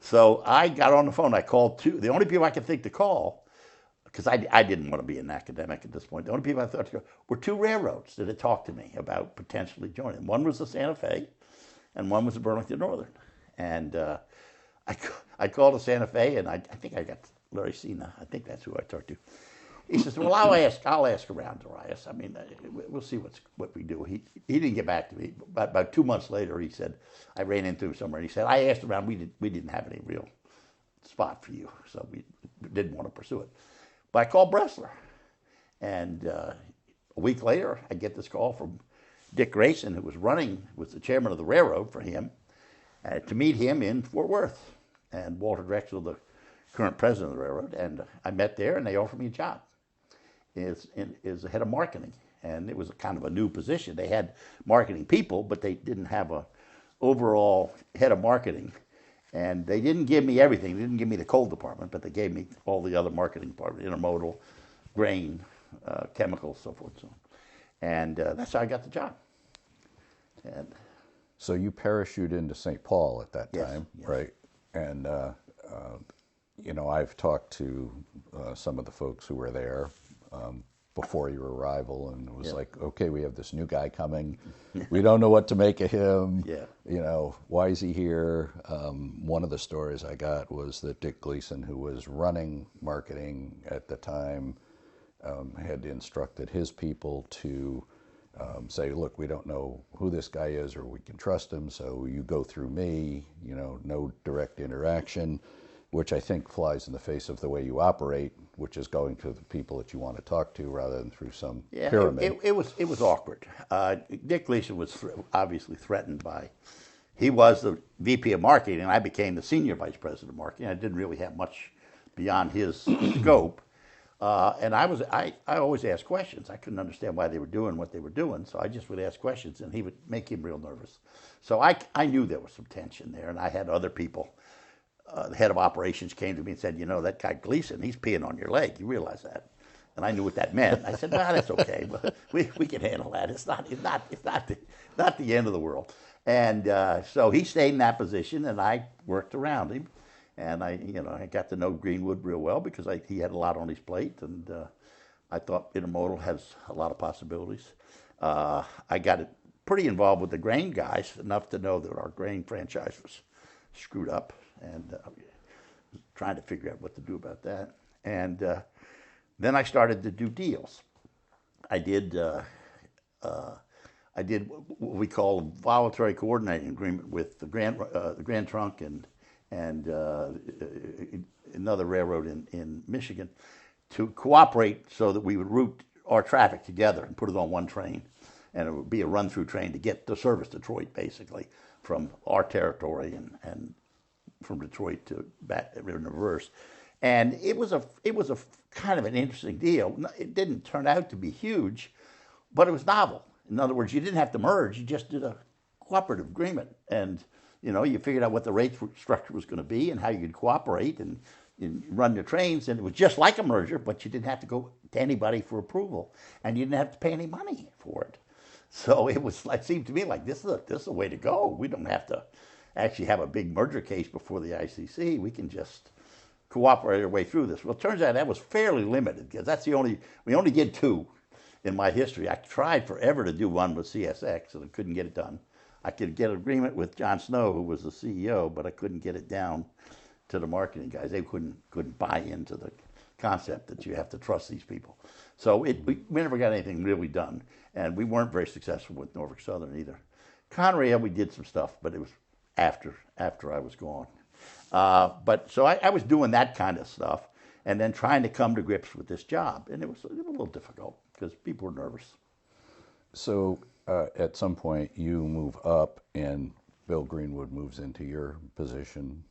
So I got on the phone. I called the only people I could think to call, because I didn't want to be an academic at this point. The only people I thought to call were two railroads that had talked to me about potentially joining. One was the Santa Fe, and one was the Burlington Northern. And I, I called the Santa Fe, and I think I got Larry Cena. I think that's who I talked to. He says, "Well, I'll ask around, Darius. I mean, we'll see what we do." He didn't get back to me. But about 2 months later, he said, I ran into him somewhere, and he said, "I asked around. We didn't have any real spot for you, so we didn't want to pursue it." But I called Bressler, and a week later, I get this call from Dick Grayson, who was the chairman of the railroad for him, to meet him in Fort Worth, and Walter Drexel, the current president of the railroad, and I met there, and they offered me a job as the head of marketing, and it was a kind of a new position. They had marketing people, but they didn't have a overall head of marketing, and they didn't give me everything. They didn't give me the coal department, but they gave me all the other marketing department, intermodal, grain, chemicals, so forth and so on. And that's how I got the job. And so you parachuted into St. Paul at that time, yes. right? And I've talked to some of the folks who were there before your arrival, and it was like, okay, we have this new guy coming. We don't know what to make of him. Yeah. Why is he here? One of the stories I got was that Dick Gleason, who was running marketing at the time, had instructed his people to say, look, we don't know who this guy is or we can trust him, so you go through me, no direct interaction, which I think flies in the face of the way you operate, which is going to the people that you want to talk to rather than through some pyramid. It was awkward. Dick Gleason was obviously threatened by. He was the VP of marketing, and I became the senior vice president of marketing. I didn't really have much beyond his scope, and I always asked questions. I couldn't understand why they were doing what they were doing, so I just would ask questions, and he would make him real nervous. So I knew there was some tension there, and I had other people. The head of operations came to me and said, that guy Gleason, he's peeing on your leg. You realize that? And I knew what that meant. I said, that's okay. But we can handle that. It's not the end of the world. And so he stayed in that position, and I worked around him. And I got to know Greenwood real well because he had a lot on his plate, and I thought intermodal has a lot of possibilities. I got pretty involved with the grain guys, enough to know that our grain franchise was screwed up, and trying to figure out what to do about that. And then I started to do deals. I did what we call a voluntary coordinating agreement with the Grand Trunk and another railroad in Michigan to cooperate so that we would route our traffic together and put it on one train, and it would be a run-through train to get to service Detroit, basically, from our territory and from Detroit to back in reverse. And it was a kind of an interesting deal. It didn't turn out to be huge, but it was novel. In other words, you didn't have to merge; you just did a cooperative agreement, and you figured out what the rate structure was going to be and how you could cooperate and run your trains. And it was just like a merger, but you didn't have to go to anybody for approval, and you didn't have to pay any money for it. So it seemed to me like this is a way to go. We don't have to actually have a big merger case before the ICC. We can just cooperate our way through this. Well, it turns out that was fairly limited because we only did two in my history. I tried forever to do one with CSX, and I couldn't get it done. I could get an agreement with John Snow, who was the CEO, but I couldn't get it down to the marketing guys. They couldn't buy into the concept that you have to trust these people. So we never got anything really done, and we weren't very successful with Norfolk Southern either. Conrail, we did some stuff, but it was after I was gone. But so I was doing that kind of stuff, and then trying to come to grips with this job, and it was a little difficult because people were nervous. So at some point you move up, and Bill Greenwood moves into your position.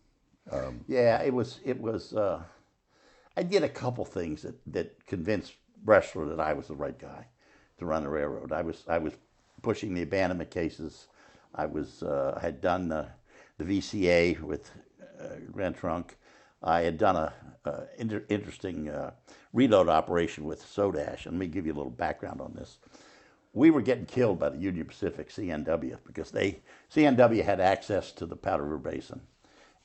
Yeah, it was. I did a couple things that convinced Bressler that I was the right guy to run the railroad. I was pushing the abandonment cases. I had done the VCA with Grand Trunk. I had done a interesting reload operation with Soda Ash. And let me give you a little background on this. We were getting killed by the Union Pacific CNW because CNW had access to the Powder River Basin,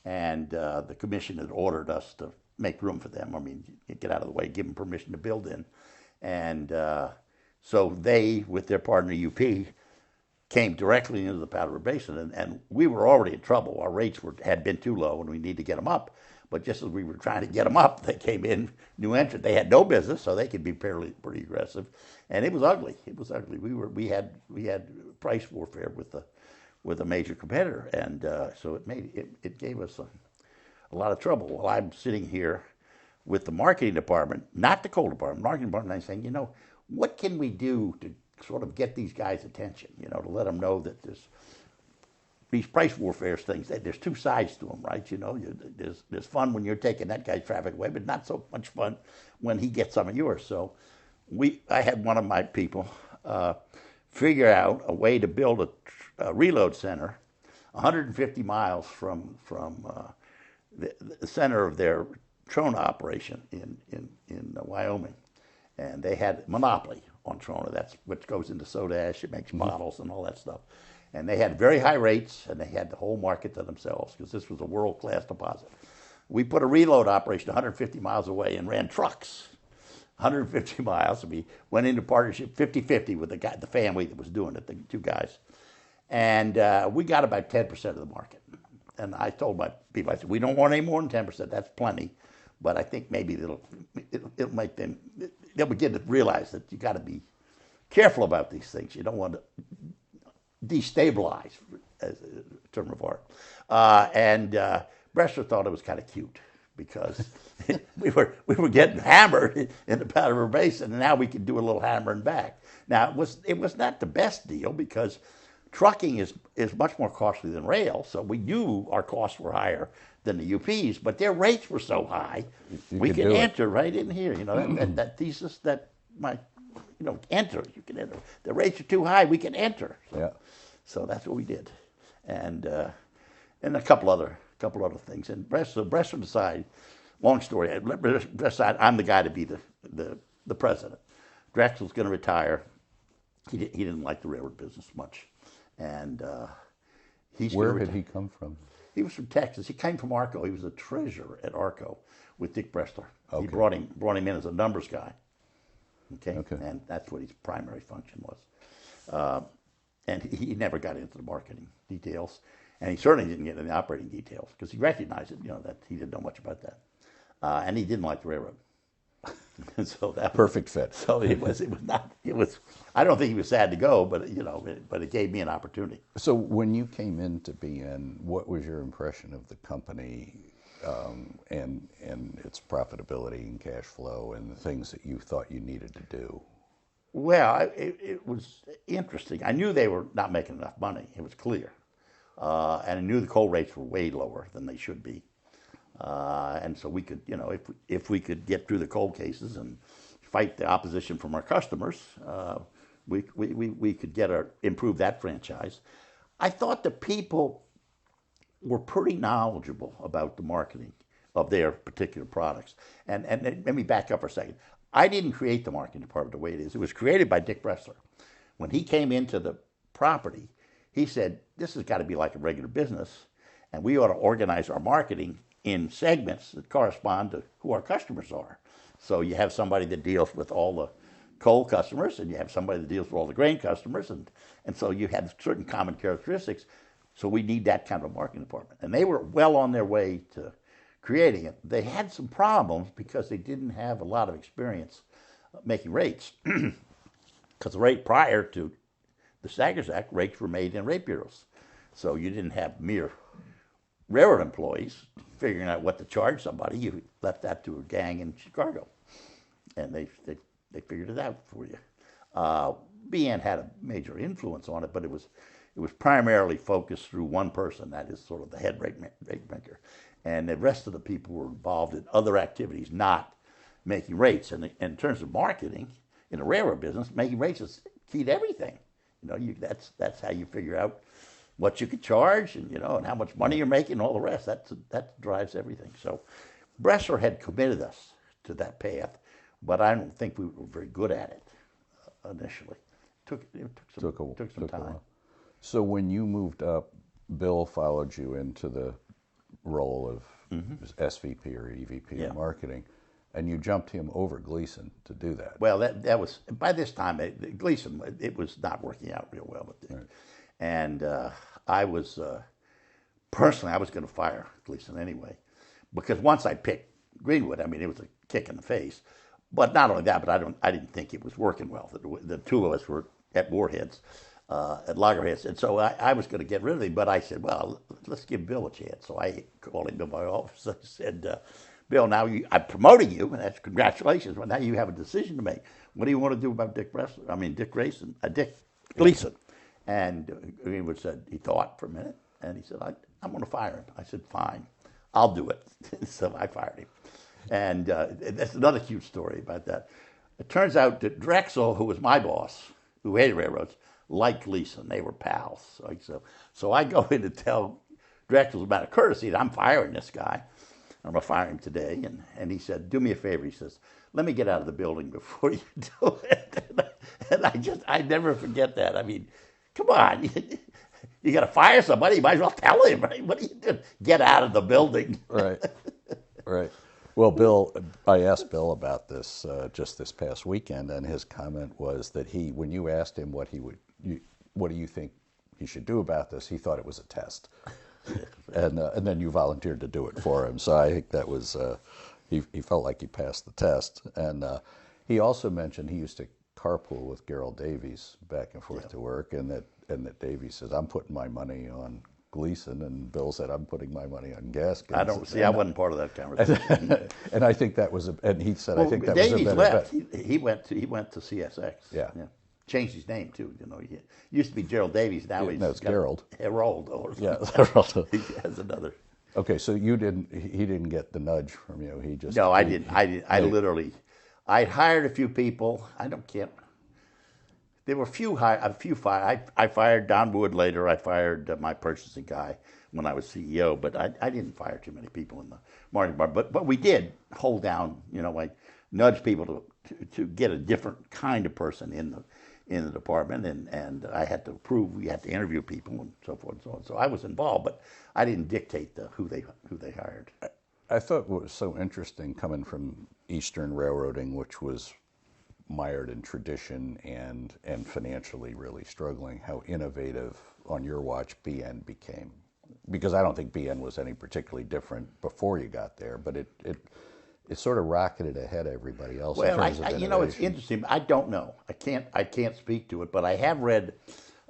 and the commission had ordered us to make room for them. I mean, get out of the way, give them permission to build in. And so they, with their partner UP, came directly into the Powder Basin, and we were already in trouble. Our rates had been too low, and we needed to get them up. But just as we were trying to get them up, they came in, new entrant. They had no business, so they could be pretty aggressive, and it was ugly. It was ugly. We had price warfare with a major competitor, and so it gave us a lot of trouble. Well, I'm sitting here with the marketing department, not the coal department, marketing department. I'm saying, what can we do to sort of get these guys' attention? To let them know that these price warfare things, there's two sides to them, right? There's fun when you're taking that guy's traffic away, but not so much fun when he gets some of yours. So I had one of my people figure out a way to build a reload center 150 miles from the center of their Trona operation in Wyoming. And they had monopoly on Trona. That's what goes into soda ash. It makes bottles and all that stuff. And they had very high rates, and they had the whole market to themselves because this was a world-class deposit. We put a reload operation 150 miles away and ran trucks 150 miles. We went into partnership 50-50 with the family that was doing it, the two guys. And we got about 10% of the market. And I told my people, I said, we don't want any more than 10%. That's plenty. But I think maybe it'll make them, they'll begin to realize that you got to be careful about these things. You don't want to destabilize, as a term of art. Bressler thought it was kind of cute because we were getting hammered in the Powder Basin, and now we could do a little hammering back. Now it was not the best deal because trucking is much more costly than rail, so we knew our costs were higher than the UPs, but their rates were so high we could enter right in here. That thesis that enter. You can enter. The rates are too high. We can enter. Yeah. So that's what we did, and a couple other things. And Bressler decided. Long story. Bressler decided I'm the guy to be the president. Drexel's going to retire. He didn't like the railroad business much, and Where had he come from? He was from Texas. He came from Arco. He was a treasurer at Arco with Dick Bressler. Okay. He brought him in as a numbers guy. Okay. And that's what his primary function was. And he never got into the marketing details, and he certainly didn't get into the operating details because he recognized it, that he didn't know much about that, and he didn't like the railroad. So that perfect fit. So it was not. I don't think he was sad to go, but but it gave me an opportunity. So when you came into BN, what was your impression of the company, and its profitability and cash flow and the things that you thought you needed to do? Well, it was interesting. I knew they were not making enough money. It was clear, and I knew the coal rates were way lower than they should be. And so we could, if we could get through the cold cases and fight the opposition from our customers, we could improve that franchise. I thought the people were pretty knowledgeable about the marketing of their particular products. And let me back up for a second. I didn't create the marketing department the way it is. It was created by Dick Bressler. When he came into the property, he said, this has got to be like a regular business, and we ought to organize our marketing in segments that correspond to who our customers are. So you have somebody that deals with all the coal customers, and you have somebody that deals with all the grain customers, and so you have certain common characteristics. So we need that kind of marketing department. And they were well on their way to creating it. They had some problems because they didn't have a lot of experience making rates. Because the rate prior to the Staggers Act, rates were made in rate bureaus. So you didn't have mere railroad employees figuring out what to charge somebody. You left that to a gang in Chicago, and they figured it out for you. BN had a major influence on it, but it was primarily focused through one person, that is sort of the head rate maker. And the rest of the people were involved in other activities, not making rates. And in terms of marketing, in the railroad business, making rates is key to everything. That's how you figure out what you could charge, and and how much money you're making, and all the rest. That drives everything. So, Bressler had committed us to that path, but I don't think we were very good at it initially. It took some time. So when you moved up, Bill followed you into the role of SVP or EVP of marketing, and you jumped him over Gleason to do that. Well, that was, by this time, Gleason, it was not working out real well with Dick. Right. And I was, personally, I was going to fire Gleason anyway, because once I picked Greenwood, I mean, it was a kick in the face. But not only that, but I didn't think it was working well. The two of us were at warheads, at loggerheads, and so I was going to get rid of him. But I said, well, let's give Bill a chance. So I called him to my office. I said, Bill, now I'm promoting you, and that's congratulations. But now you have a decision to make. What do you want to do about Dick Gleason? And Greenwood said, he thought for a minute, and he said, I'm going to fire him. I said, fine, I'll do it. So I fired him. And that's another cute story about that. It turns out that Drexel, who was my boss, who hated railroads, liked Gleason. They were pals. So I go in to tell Drexel, as a matter of courtesy, that I'm firing this guy. I'm going to fire him today. And he said, do me a favor. He says, let me get out of the building before you do it. And I never forget that. I mean, come on. You got to fire somebody. You might as well tell him, right? What are you doing? Get out of the building. Right. Well, Bill, I asked Bill about this just this past weekend, and his comment was that when you asked him what do you think he should do about this, he thought it was a test, and then you volunteered to do it for him. So I think that was he felt like he passed the test, and he also mentioned he used to carpool with Gerald Davies back and forth to work, and that Davies says, I'm putting my money on Gleason, and Bill said, I'm putting my money on Gaskins. I wasn't part of that conversation. And I think that was and he said, I think that Davies was a better left. bet. He went to CSX. Yeah. Changed his name too. He used to be Gerald Davies. Now it's Gerald. Harold. Harold. He has another. Okay, so he didn't get the nudge from you. He just I didn't. I literally, I hired a few people. There were a few fired. I fired Don Wood later. I fired my purchasing guy when I was CEO, but I didn't fire too many people in the marketing department. But we did hold down, I nudged people to get a different kind of person in the department, and I had to prove, we had to interview people and so forth and so on. So I was involved, but I didn't dictate who they hired. I thought what was so interesting coming from Eastern Railroading, which was mired in tradition and financially really struggling, how innovative on your watch BN became. Because I don't think BN was any particularly different before you got there, but it sort of rocketed ahead of everybody else. Well, in terms of innovation. It's interesting. I don't know. I can't speak to it, but I have read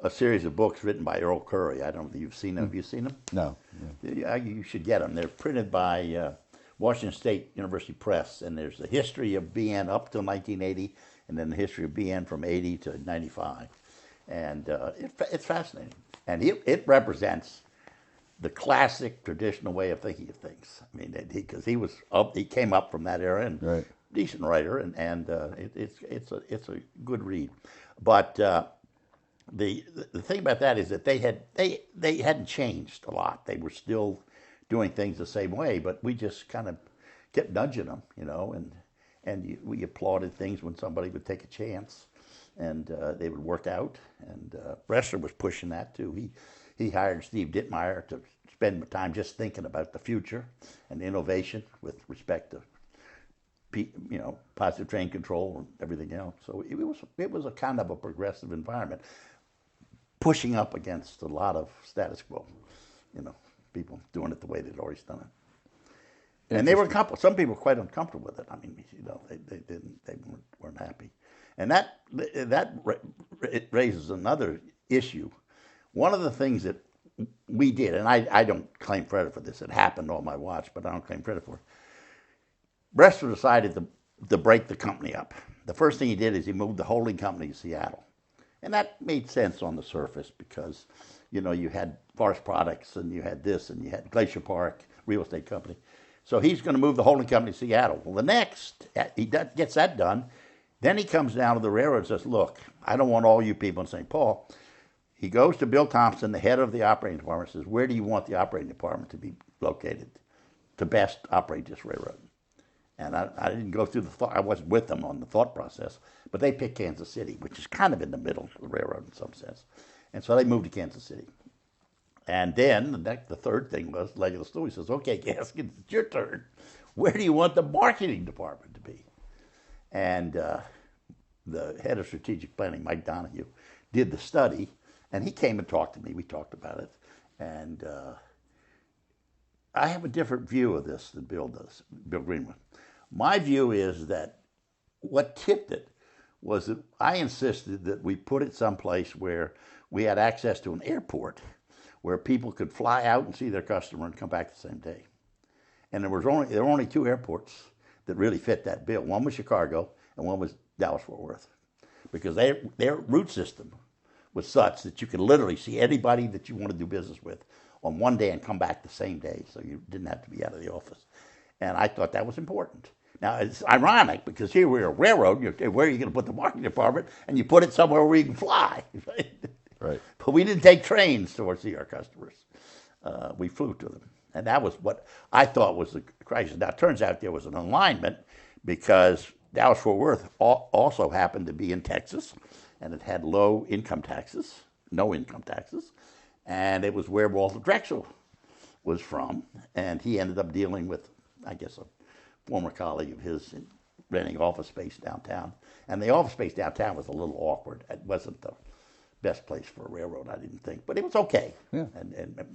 a series of books written by Earl Curry. I don't know if you've seen them. Have you seen them? No. You should get them. They're printed by Washington State University Press, and there's the history of BN up till 1980, and then the history of BN from 80 to 95. And it's fascinating. And it represents the classic traditional way of thinking of things. I mean, because he came up from that era, and decent writer, and it's a good read. But the thing about that is that they hadn't changed a lot. They were still doing things the same way, but we just kind of kept nudging them, and we applauded things when somebody would take a chance, and they would work out. And Bressler was pushing that too. He hired Steve Dittmeyer to spend time just thinking about the future and innovation with respect to positive train control and everything else. So it was a kind of a progressive environment, pushing up against a lot of status quo, people doing it the way they'd always done it. And they were some people were quite uncomfortable with it. I mean, they weren't happy. And that it raises another issue. One of the things that we did, and I don't claim credit for this, it happened on my watch, but I don't claim credit for it. Bressler decided to break the company up. The first thing he did is he moved the holding company to Seattle. And that made sense on the surface because, you had Forest Products and you had this and you had Glacier Park Real Estate Company. So he's going to move the holding company to Seattle. Well, the next, he gets that done. Then he comes down to the railroad and says, look, I don't want all you people in St. Paul. He goes to Bill Thompson, the head of the operating department, and says, where do you want the operating department to be located to best operate this railroad? And I didn't go through the thought, I wasn't with them on the thought process, but they picked Kansas City, which is kind of in the middle of the railroad in some sense. And so they moved to Kansas City. And then the third thing was, leg of the stool, he says, okay, Gaskins, it's your turn. Where do you want the marketing department to be? And the head of strategic planning, Mike Donahue, did the study, and he came and talked to me. We talked about it. And I have a different view of this than Bill does, Bill Greenwood. My view is that what tipped it was that I insisted that we put it someplace where we had access to an airport where people could fly out and see their customer and come back the same day. And there were only two airports that really fit that bill. One was Chicago and one was Dallas-Fort Worth, because their route system was such that you could literally see anybody that you want to do business with on one day and come back the same day, so you didn't have to be out of the office. And I thought that was important. Now, it's ironic because here we're a railroad. Where are you going to put the marketing department? And you put it somewhere where you can fly. Right. But we didn't take trains to see our customers. We flew to them. And that was what I thought was the crisis. Now, it turns out there was an alignment because Dallas-Fort Worth also happened to be in Texas, and it had low income taxes, no income taxes, and it was where Walter Drexel was from, and he ended up dealing with, I guess, a former colleague of his renting office space downtown. And the office space downtown was a little awkward. It wasn't the best place for a railroad, I didn't think, but it was okay. Yeah.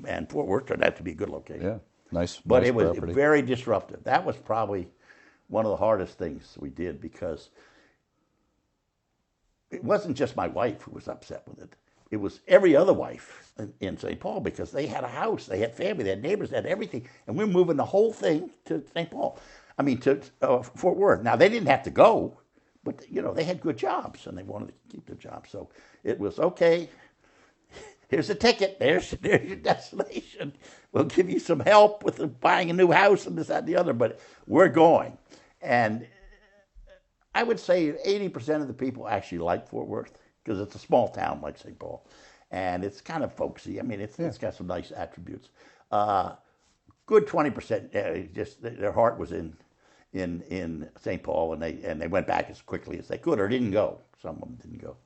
And Fort Worth turned out to be a good location. Yeah, nice. But nice it was property. very disruptive. That was probably one of the hardest things we did, because it wasn't just my wife who was upset with it. It was every other wife in St. Paul, because they had a house, they had family, they had neighbors, they had everything, and we're moving the whole thing to St. Paul. I mean, to Fort Worth. Now, they didn't have to go, but, they had good jobs, and they wanted to keep their jobs. So it was, okay, here's a ticket, there's your destination. We'll give you some help with buying a new house and this, that, and the other, but we're going. And I would say 80% of the people actually like Fort Worth, because it's a small town like St. Paul, and it's kind of folksy. I mean, it's got some nice attributes. Good 20%, just their heart was in St. Paul, and they went back as quickly as they could, or didn't go. Some of them didn't go.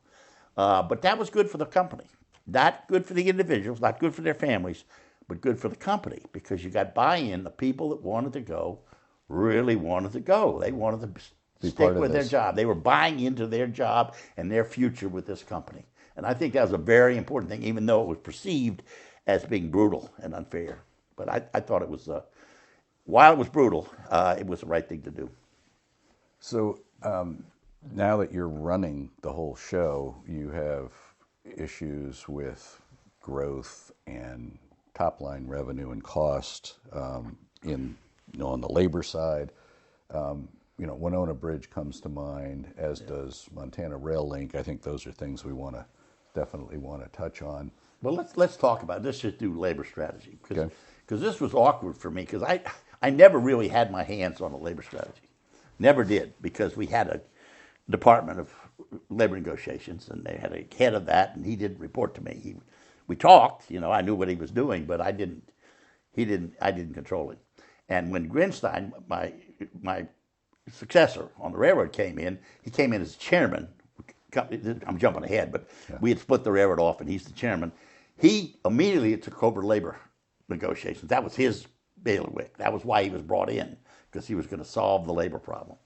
But that was good for the company. Not good for the individuals, not good for their families, but good for the company, because you got buy-in. The people that wanted to go really wanted to go. They wanted to stick with their job. They were buying into their job and their future with this company. And I think that was a very important thing, even though it was perceived as being brutal and unfair. But I thought it was, while it was brutal, it was the right thing to do. So now that you're running the whole show, you have issues with growth and top-line revenue and cost on the labor side. Winona Bridge comes to mind, as does Montana Rail Link. I think those are things we definitely want to touch on. Well, let's talk about it. Let's just do labor strategy, because Okay. this was awkward for me, because I never really had my hands on a labor strategy. Never did, because we had a Department of Labor Negotiations, and they had a head of that, and he didn't report to me. We talked, I knew what he was doing, but I didn't control it. And when Grinstein, my successor on the railroad, came in, he came in as chairman. I'm jumping ahead, but we had split the railroad off, and he's the chairman. He immediately took over labor negotiations. That was his bailiwick. That was why he was brought in, because he was going to solve the labor problem.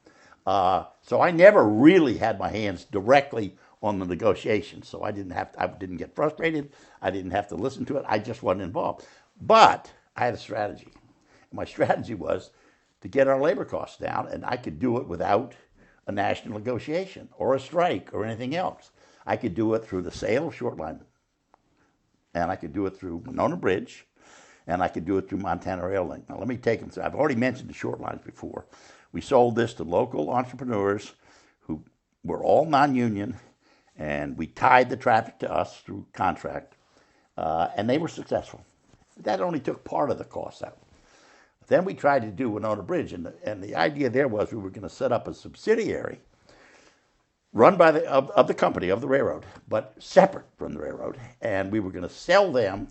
So I never really had my hands directly on the negotiations. So I didn't get frustrated. I didn't have to listen to it. I just wasn't involved. But I had a strategy. My strategy was to get our labor costs down, and I could do it without a national negotiation or a strike or anything else. I could do it through the sale of short line, and I could do it through Winona Bridge, and I could do it through Montana Rail Link. Now, let me take them through. I've already mentioned the short lines before. We sold this to local entrepreneurs who were all non-union, and we tied the traffic to us through contract, and they were successful. That only took part of the costs out. Then we tried to do Winona Bridge, and the idea there was we were going to set up a subsidiary run by the company, of the railroad, but separate from the railroad, and we were going to sell them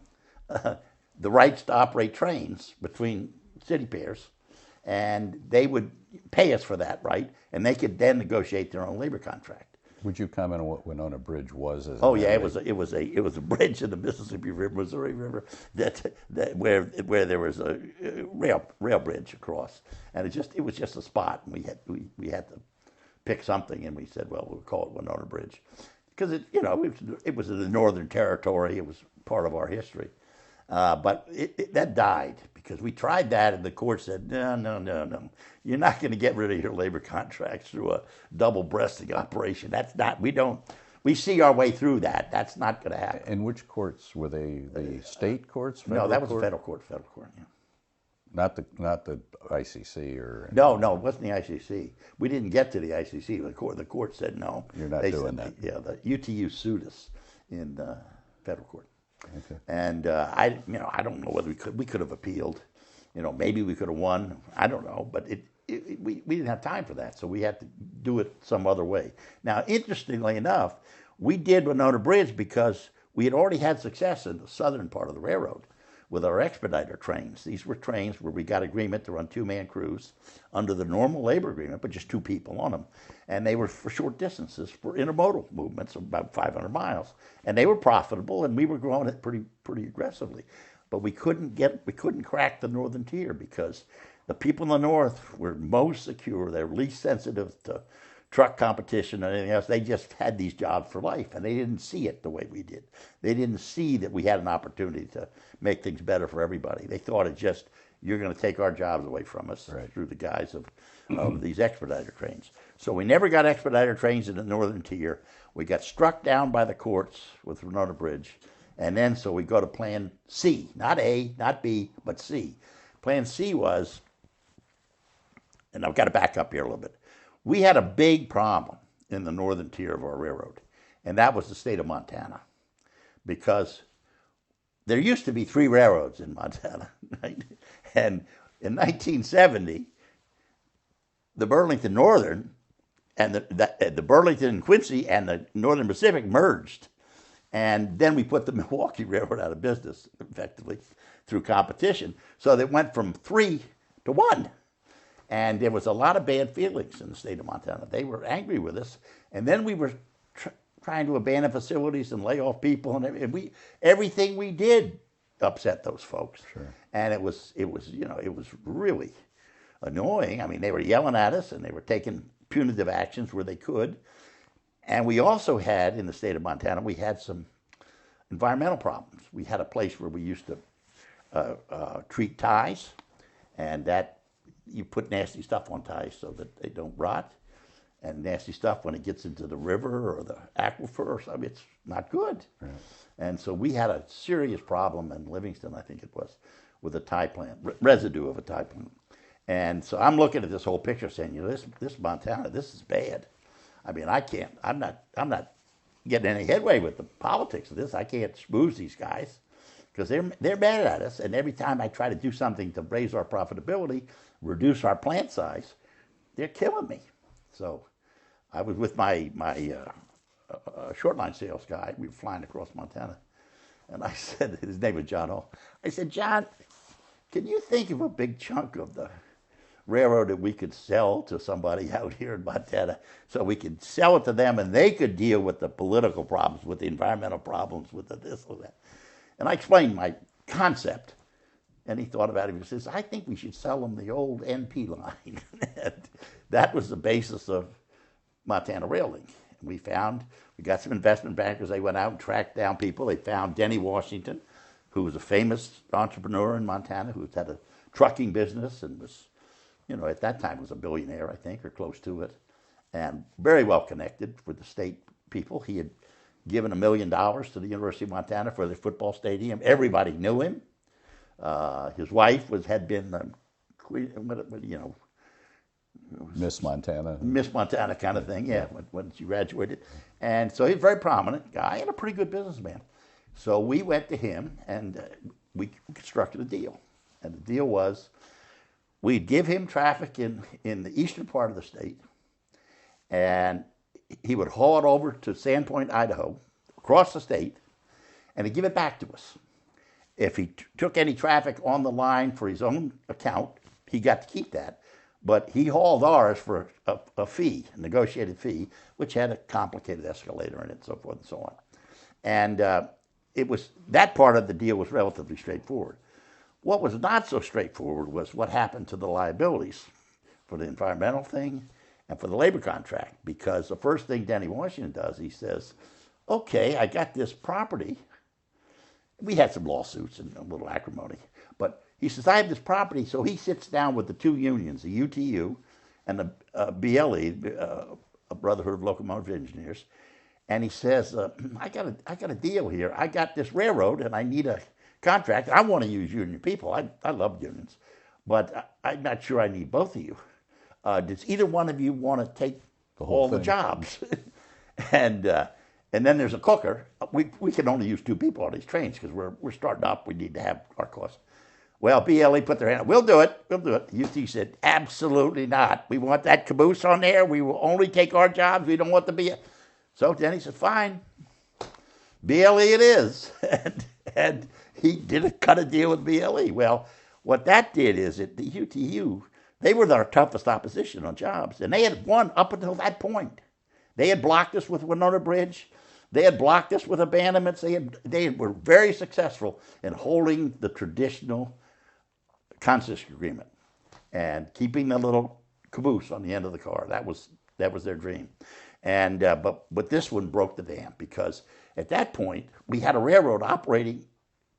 the rights to operate trains between city pairs, and they would pay us for that right, and they could then negotiate their own labor contract. Would you comment on what Winona Bridge was as Oh an yeah, entity? it was a bridge in the Mississippi River, Missouri River, that where there was a rail bridge across, and it was just a spot, and we had to pick something, and we said, well, we'll call it Winona Bridge, because it was in the Northern Territory, it was part of our history, but that died because we tried that, and the court said, no, no, no, no, you're not going to get rid of your labor contracts through a double-breasting operation. That's not, we see our way through that. That's not going to happen. And which courts were they? The state courts? No, that was court? a federal court. Federal court. Yeah. Not the ICC or. No, it wasn't the ICC. We didn't get to the ICC. The court said no. You're not doing that. Yeah, the UTU sued us in federal court. Okay. And I don't know whether we could have appealed. Maybe we could have won. I don't know, but we didn't have time for that, so we had to do it some other way. Now, interestingly enough, we did Winona Bridge because we had already had success in the southern part of the railroad with our expediter trains. These were trains where we got agreement to run two-man crews under the normal labor agreement, but just two people on them. And they were for short distances, for intermodal movements of about 500 miles. And they were profitable, and we were growing it pretty aggressively. But we couldn't crack the northern tier because the people in the north were most secure. They were least sensitive to truck competition and anything else. They just had these jobs for life, and they didn't see it the way we did. They didn't see that we had an opportunity to make things better for everybody. They thought it just, you're going to take our jobs away from us through the guise of these expediter trains. So we never got expediter trains in the northern tier. We got struck down by the courts with Winona Bridge. And then so we go to Plan C, not A, not B, but C. Plan C was, and I've got to back up here a little bit. We had a big problem in the northern tier of our railroad, and that was the state of Montana, because there used to be 3 railroads in Montana, right? And in 1970, the Burlington Northern and the Burlington and Quincy and the Northern Pacific merged. And then we put the Milwaukee Railroad out of business, effectively, through competition. So they went from 3 to 1. And there was a lot of bad feelings in the state of Montana. They were angry with us. And then we were trying to abandon facilities and lay off people. And everything we did upset those folks. Sure. And it was really annoying. I mean, they were yelling at us, and they were taking punitive actions where they could. And we also had, in the state of Montana, we had some environmental problems. We had a place where we used to treat ties, and that you put nasty stuff on ties so that they don't rot. And nasty stuff, when it gets into the river or the aquifer or something, it's not good. Right. And so we had a serious problem in Livingston, I think it was, with a tie plant, residue of a tie plant. And so I'm looking at this whole picture saying, this Montana, this is bad. I mean, I'm not getting any headway with the politics of this. I can't schmooze these guys because they're mad at us. And every time I try to do something to raise our profitability, reduce our plant size, they're killing me. So I was with my short line sales guy. We were flying across Montana. And I said, his name was John Hall. I said, John, can you think of a big chunk of the railroad that we could sell to somebody out here in Montana, so we could sell it to them and they could deal with the political problems, with the environmental problems, with the this or that? And I explained my concept, and he thought about it. He says, I think we should sell them the old NP line. And that was the basis of Montana Rail Link. We got some investment bankers. They went out and tracked down people. They found Denny Washington, who was a famous entrepreneur in Montana, who had a trucking business and was, at that time was a billionaire, I think, or close to it, and very well connected with the state people. He had given $1 million to the University of Montana for their football stadium. Everybody knew him. His wife had been, Miss Montana. Miss Montana kind of thing, yeah, when she graduated. And so he's a very prominent guy and a pretty good businessman. So we went to him, and we constructed a deal. And the deal was, we'd give him traffic in the eastern part of the state, and he would haul it over to Sandpoint, Idaho, across the state, and he'd give it back to us. If he took any traffic on the line for his own account, he got to keep that. But he hauled ours for a fee, a negotiated fee, which had a complicated escalator in it, so forth and so on. And it was that part of the deal was relatively straightforward. What was not so straightforward was what happened to the liabilities for the environmental thing and for the labor contract. Because the first thing Denny Washington does, he says, okay, I got this property. We had some lawsuits and a little acrimony. But he says, I have this property. So he sits down with the two unions, the UTU and the BLE, a Brotherhood of Locomotive Engineers. And he says, I got a deal here. I got this railroad and I need a contract. I want to use union people. I love unions. But I'm not sure I need both of you. Does either one of you want to take all the jobs? and then there's a cooker. We can only use two people on these trains because we're starting up. We need to have our costs. Well, BLE put their hand up. We'll do it. We'll do it. UT said, absolutely not. We want that caboose on there. We will only take our jobs. We don't want the BLE. So then he said, fine. BLE it is. and he did cut a deal with BLE. Well, what that did is that the UTU, they were our toughest opposition on jobs. And they had won up until that point. They had blocked us with Winona Bridge. They had blocked us with abandonments. They were very successful in holding the traditional concession agreement and keeping the little caboose on the end of the car. That was their dream. And but this one broke the dam because at that point we had a railroad operating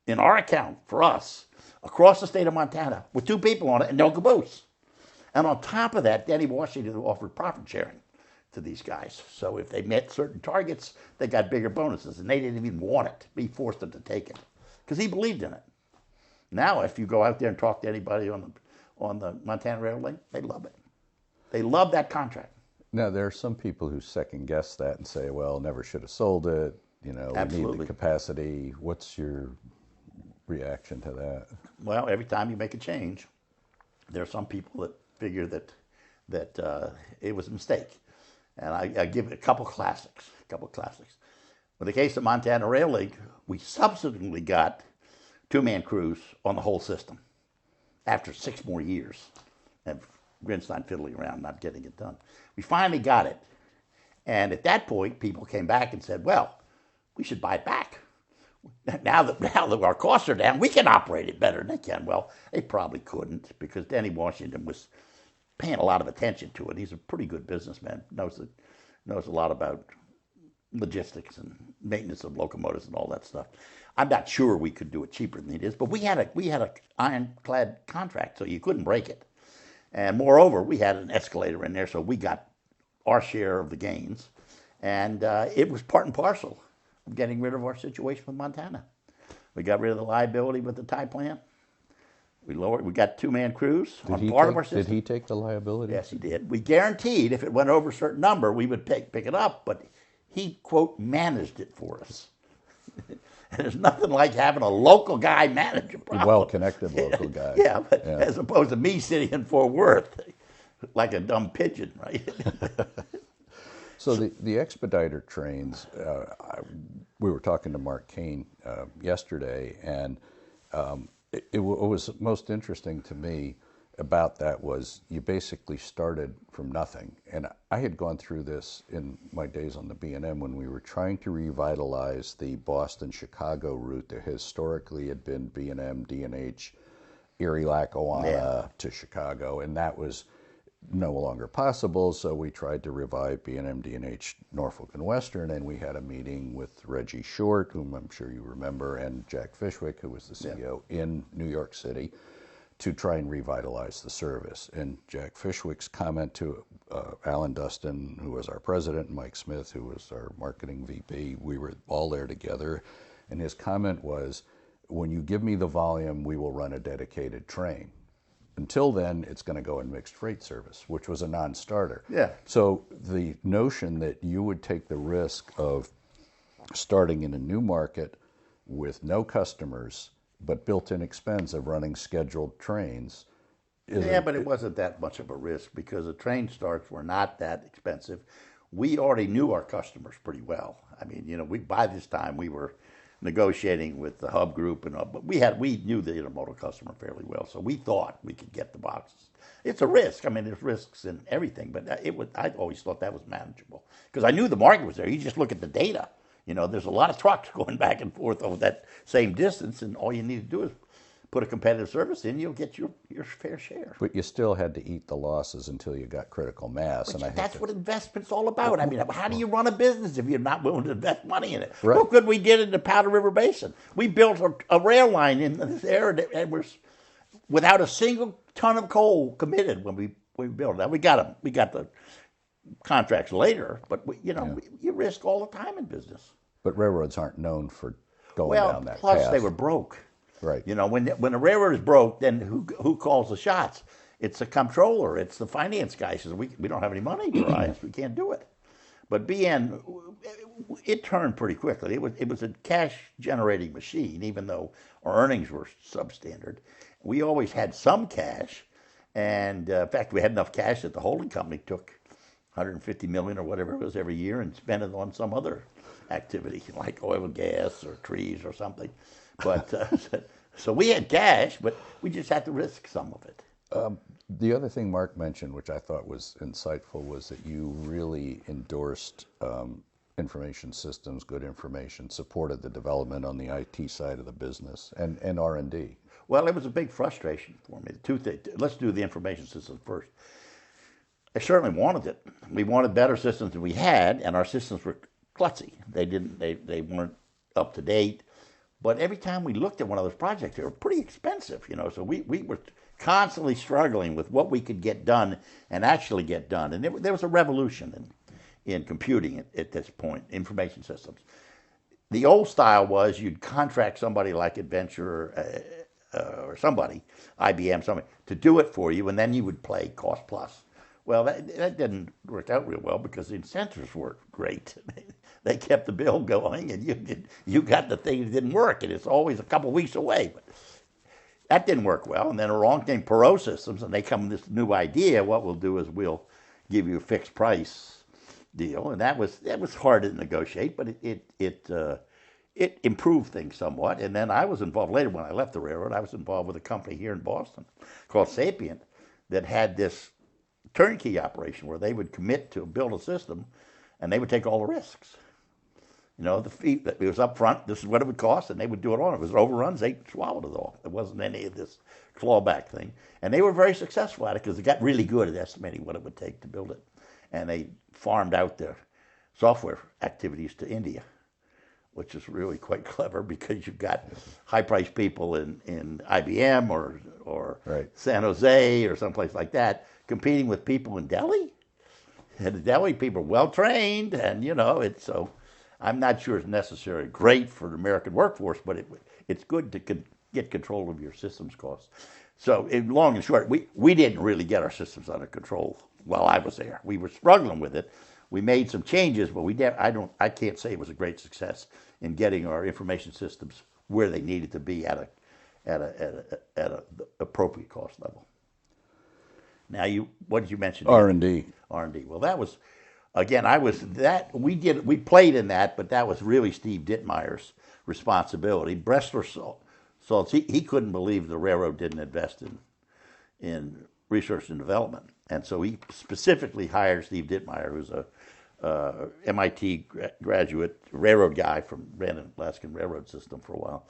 in our account for us across the state of Montana with two people on it and no caboose. And on top of that, Denny Washington offered profit sharing to these guys. So if they met certain targets, they got bigger bonuses, and they didn't even want it. He forced them to take it because he believed in it. Now, if you go out there and talk to anybody on the Montana Railway, they love it. They love that contract. Now, there are some people who second guess that and say, well, never should have sold it. You know, we need the capacity. What's your reaction to that? Well, every time you make a change, there are some people that figure that it was a mistake. And I give it a couple classics. In the case of Montana Rail League, we subsequently got two-man crews on the whole system after 6 more years of Grinstein fiddling around, not getting it done. We finally got it. And at that point, people came back and said, well, we should buy it back. Now that our costs are down, we can operate it better than they can. Well, they probably couldn't because Denny Washington was paying a lot of attention to it. He's a pretty good businessman, knows a lot about logistics and maintenance of locomotives and all that stuff. I'm not sure we could do it cheaper than it is, but we had a ironclad contract, so you couldn't break it. And moreover, we had an escalator in there, so we got our share of the gains. And it was part and parcel of getting rid of our situation with Montana. We got rid of the liability with the tie plant. We got two-man crews on part of our system. Did he take the liability? Yes, he did. We guaranteed if it went over a certain number, we would pick it up, but he, quote, managed it for us. And there's nothing like having a local guy manage a problem. Well-connected local guy. Yeah, but as opposed to me sitting in Fort Worth like a dumb pigeon, right? So the expediter trains, we were talking to Mark Kane yesterday, and what was most interesting to me about that was you basically started from nothing. And I had gone through this in my days on the B&M when we were trying to revitalize the Boston-Chicago route that historically had been B&M, D&H, Erie, Lackawanna to Chicago, and that was no longer possible, so we tried to revive B&M, D&H, Norfolk and Western, and we had a meeting with Reggie Short, whom I'm sure you remember, and Jack Fishwick, who was the CEO in New York City, to try and revitalize the service. And Jack Fishwick's comment to Alan Dustin, who was our president, and Mike Smith, who was our marketing VP, we were all there together, and his comment was, when you give me the volume, we will run a dedicated train. Until then, it's going to go in mixed freight service, which was a non-starter. Yeah. So the notion that you would take the risk of starting in a new market with no customers, but built-in expense of running scheduled trains. But it wasn't that much of a risk because the train starts were not that expensive. We already knew our customers pretty well. I mean, by this time we were negotiating with the hub group and all, but we knew the intermodal customer fairly well, so we thought we could get the boxes. It's a risk. I mean, there's risks in everything, but I always thought that was manageable because I knew the market was there. You just look at the data. There's a lot of trucks going back and forth over that same distance, and all you need to do is put a competitive service in, you'll get your fair share. But you still had to eat the losses until you got critical mass. But that's what investment's all about. I mean, how do you run a business if you're not willing to invest money in it? Right. Look what we did in the Powder River Basin. We built a rail line in there, and we're without a single ton of coal committed when we built it. Now, we got the contracts later, but you risk all the time in business. But railroads aren't known for going down that path. Plus they were broke. Right. When a railroad is broke, then who calls the shots? It's the comptroller. It's the finance guy. Says we don't have any money to rise. We can't do it. But BN, it turned pretty quickly. It was a cash generating machine, even though our earnings were substandard. We always had some cash, and in fact, we had enough cash that the holding company took $150 million or whatever it was every year and spent it on some other activity like oil and gas or trees or something. But so we had cash, but we just had to risk some of it. The other thing Mark mentioned, which I thought was insightful, was that you really endorsed information systems, good information, supported the development on the IT side of the business, and R&D. Well, it was a big frustration for me. Let's do the information systems first. I certainly wanted it. We wanted better systems than we had, and our systems were klutzy. They weren't up to date. But every time we looked at one of those projects, they were pretty expensive, So we were constantly struggling with what we could get done and actually get done. And there was a revolution in computing at this point, information systems. The old style was you'd contract somebody like Adventure or somebody, IBM, somebody, to do it for you, and then you would play cost plus. Well, that didn't work out real well because the incentives weren't great. They kept the bill going, and you got the thing that didn't work, and it's always a couple of weeks away. But that didn't work well. And then along came Perot Systems, and they come with this new idea. What we'll do is we'll give you a fixed price deal, and that was hard to negotiate, but it improved things somewhat. And then I was involved later when I left the railroad. I was involved with a company here in Boston called Sapient that had this turnkey operation where they would commit to build a system, and they would take all the risks. The fee that it was up front, this is what it would cost, and they would do it on. If it was overruns, they swallowed it all. There wasn't any of this clawback thing. And they were very successful at it because they got really good at estimating what it would take to build it. And they farmed out their software activities to India, which is really quite clever because you've got high-priced people in IBM or right. San Jose or someplace like that competing with people in Delhi. And the Delhi people are well-trained, and, it's so... I'm not sure it's necessarily great for the American workforce, but it's good to get control of your systems costs. So, in long and short, we didn't really get our systems under control while I was there. We were struggling with it. We made some changes, but I can't say it was a great success in getting our information systems where they needed to be at a appropriate cost level. Now, what did you mention? R&D. R&D. Well, that was. Again, we played in that, but that was really Steve Dittmeyer's responsibility. Bressler saw he couldn't believe the railroad didn't invest in research and development. And so he specifically hired Steve Dittmeyer, who's a MIT graduate, railroad guy ran an Alaskan railroad system for a while,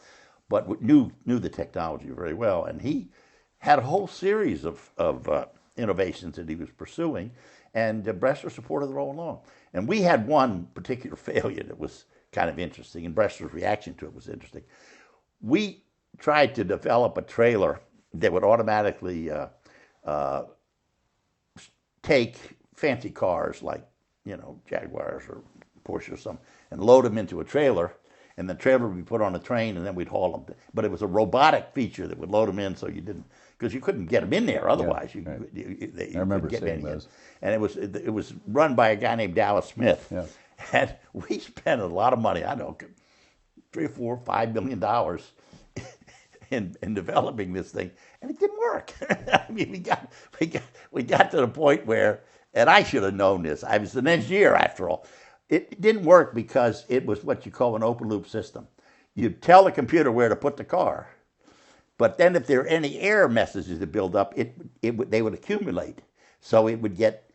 but knew the technology very well. And he had a whole series of innovations that he was pursuing. And Bressler supported it all along. And we had one particular failure that was kind of interesting, and Bressler's reaction to it was interesting. We tried to develop a trailer that would automatically take fancy cars like, Jaguars or Porsche or something, and load them into a trailer, and the trailer would be put on a train, and then we'd haul them. But it was a robotic feature that would load them in so you didn't, because you couldn't get them in there otherwise. Yeah, right. You I remember get seeing those. And it was run by a guy named Dallas Smith. Yeah. And we spent a lot of money, I don't know, $3 or $4, $5 million in developing this thing, and it didn't work. I mean, we got to the point where, and I should have known this. I was an engineer after all. It didn't work because it was what you call an open loop system. you tell the computer where to put the car. But then if there are any error messages that build up, they would accumulate. So it would get,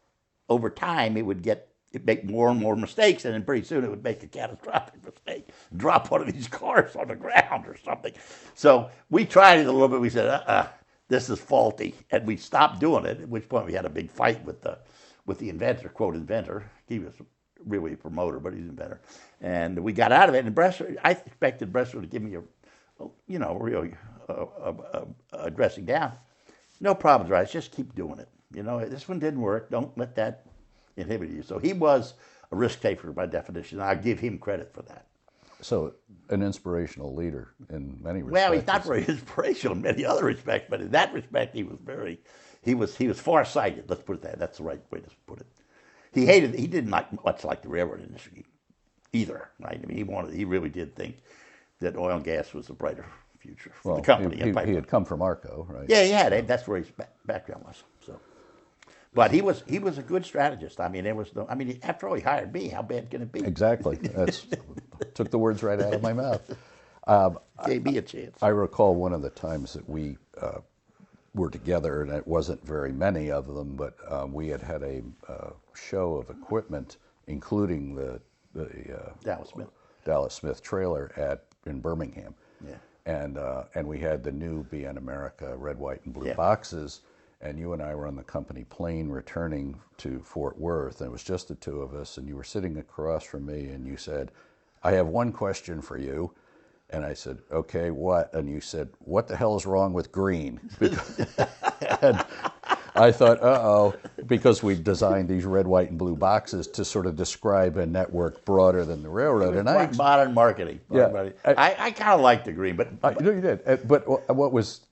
over time, it'd make more and more mistakes, and then pretty soon it would make a catastrophic mistake, drop one of these cars on the ground or something. So we tried it a little bit. We said, this is faulty, and we stopped doing it, at which point we had a big fight with the inventor, quote inventor. He was really a promoter, but he's an inventor. And we got out of it, and I expected Bressler to give me really dressing down. No problems, right? Just keep doing it. This one didn't work. Don't let that inhibit you. So he was a risk taker by definition. I give him credit for that. So an inspirational leader in many respects. Well, he's not very inspirational in many other respects, but in that respect, he was far-sighted. Let's put it that. That's the right way to put it. He didn't much like the railroad industry either, right? I mean, he really did think that oil and gas was a brighter future for the company. He had come from Arco, right? Yeah, he had. That's where his background was. So, but he was a good strategist. I mean, after all, he hired me. How bad can it be? Exactly. Took the words right out of my mouth. Gave me a chance. I recall one of the times that we were together, and it wasn't very many of them, but we had a show of equipment, including the Dallas Smith trailer in Birmingham. Yeah. And we had the new BN America red, white, and blue boxes, and you and I were on the company plane returning to Fort Worth, and it was just the two of us, and you were sitting across from me, and you said, I have one question for you. And I said, okay, what? And you said, what the hell is wrong with green? And I thought, because we designed these red, white, and blue boxes to sort of describe a network broader than the railroad. And modern marketing. Yeah, I kind of liked the green, but no, you did. But what was,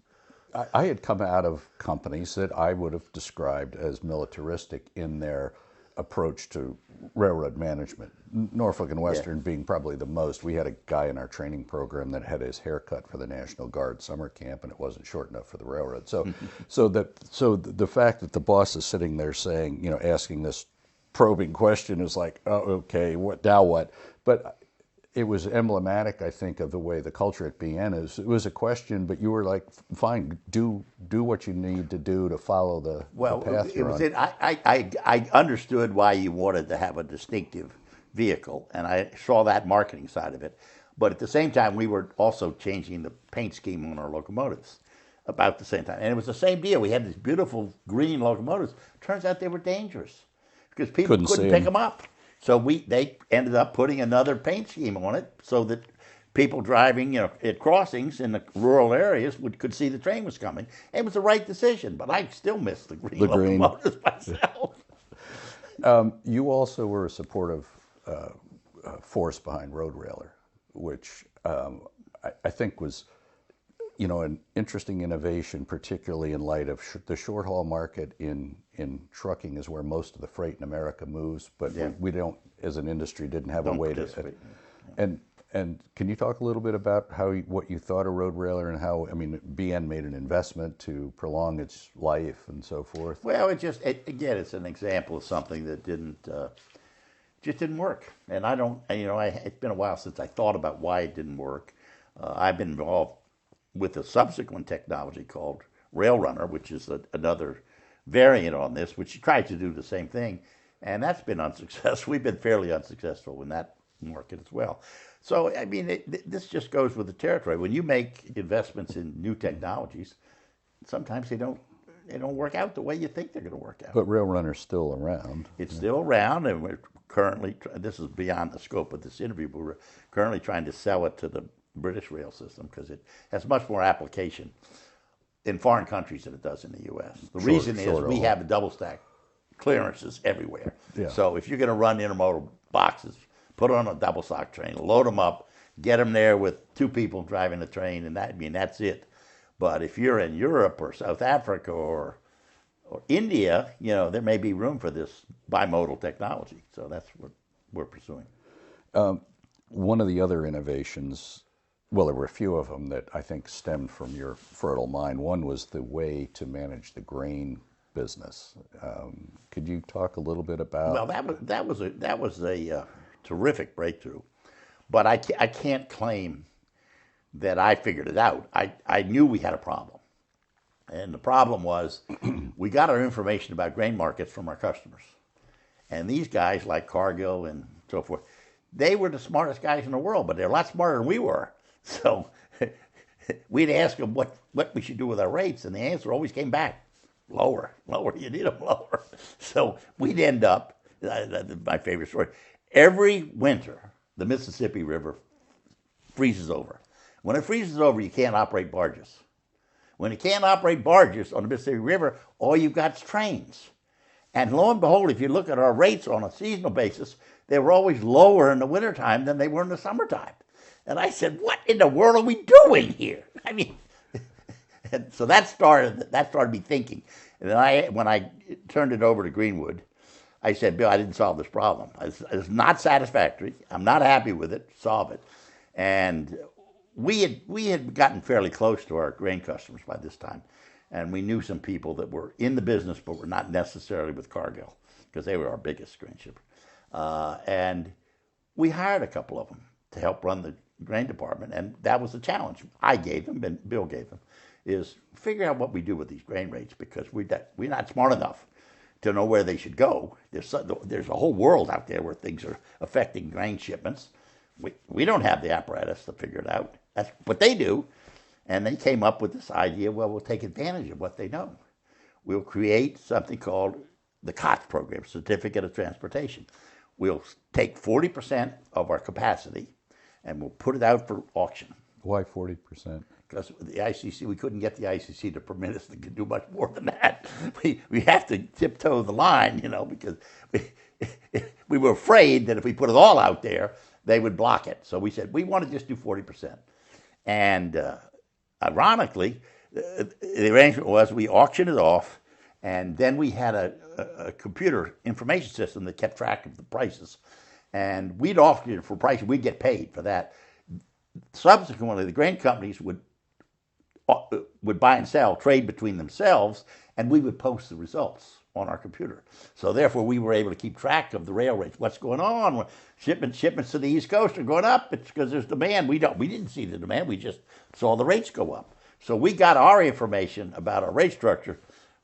I had come out of companies that I would have described as militaristic in their approach to railroad management. Norfolk and Western being probably the most. We had a guy in our training program that had his hair cut for the National Guard summer camp, and it wasn't short enough for the railroad. So the fact that the boss is sitting there saying, asking this probing question is like, oh, okay, now what? But it was emblematic, I think, of the way the culture at BN is. It was a question, but you were like, fine, do what you need to do to follow the path you're on. I understood why you wanted to have a distinctive vehicle, and I saw that marketing side of it. But at the same time, we were also changing the paint scheme on our locomotives about the same time. And it was the same deal. We had these beautiful green locomotives. Turns out they were dangerous because people couldn't pick them up. So they ended up putting another paint scheme on it so that people driving at crossings in the rural areas could see the train was coming. It was the right decision, but I still miss the green locomotives myself. You also were a supportive force behind Road Railer, which I think was an interesting innovation, particularly in light of the short haul market in trucking is where most of the freight in America moves, but we don't, as an industry, didn't have a way to. And can you talk a little bit about what you thought of Road Railer and how, BN made an investment to prolong its life and so forth? Well, again, it's an example of something that just didn't work. And it's been a while since I thought about why it didn't work. I've been involved with a subsequent technology called Rail Runner, which is another variant on this, which tries to do the same thing, and that's been unsuccessful. We've been fairly unsuccessful in that market as well. So, this just goes with the territory. When you make investments in new technologies, sometimes they don't work out the way you think they're going to work out. But Rail Runner's still around. It's still around, and we're currently, this is beyond the scope of this interview, but we're currently trying to sell it to the British rail system because it has much more application in foreign countries than it does in the U.S. The reason is we have the double stack clearances everywhere. Yeah. So if you're going to run intermodal boxes, put it on a double stack train, load them up, get them there with two people driving the train, and that's it. But if you're in Europe or South Africa or India, there may be room for this bimodal technology. So that's what we're pursuing. One of the other innovations, well, there were a few of them that I think stemmed from your fertile mind. One was the way to manage the grain business. Could you talk a little bit about? Well, that was a terrific breakthrough, but I can't claim that I figured it out. I knew we had a problem. And the problem was we got our information about grain markets from our customers. And these guys like Cargill and so forth, they were the smartest guys in the world, but they're a lot smarter than we were. So we'd ask them what we should do with our rates, and the answer always came back, lower, you need them lower. So we'd end up, my favorite story, every winter the Mississippi River freezes over. When it freezes over, you can't operate barges. When you can't operate barges on the Mississippi River, all you've got is trains. And lo and behold, if you look at our rates on a seasonal basis, they were always lower in the wintertime than they were in the summertime. And I said, what in the world are we doing here? I mean, and so that started me thinking. And then when I turned it over to Greenwood, I said, Bill, I didn't solve this problem. It's not satisfactory. I'm not happy with it. Solve it. And we had gotten fairly close to our grain customers by this time. And we knew some people that were in the business, but were not necessarily with Cargill, because they were our biggest grain shipper. And we hired a couple of them to help run the grain department, and that was the challenge I gave them, and Bill gave them, is figure out what we do with these grain rates, because we're not smart enough to know where they should go. There's a whole world out there where things are affecting grain shipments. We don't have the apparatus to figure it out. That's what they do. And they came up with this idea, well, we'll take advantage of what they know. We'll create something called the COTS program, Certificate of Transportation. We'll take 40% of our capacity and we'll put it out for auction. Why 40%? Because the ICC, we couldn't get the ICC to permit us to do much more than that. We have to tiptoe the line, because we were afraid that if we put it all out there, they would block it. So we said, we want to just do 40%. And ironically, the arrangement was we auctioned it off, and then we had a computer information system that kept track of the prices. And we'd auction it for prices, we'd get paid for that. Subsequently, the grain companies would buy and sell, trade between themselves, and we would post the results on our computer. So therefore, we were able to keep track of the rail rates. What's going on? Shipments to the East Coast are going up. It's because there's demand. We didn't see the demand. We just saw the rates go up. So we got our information about our rate structure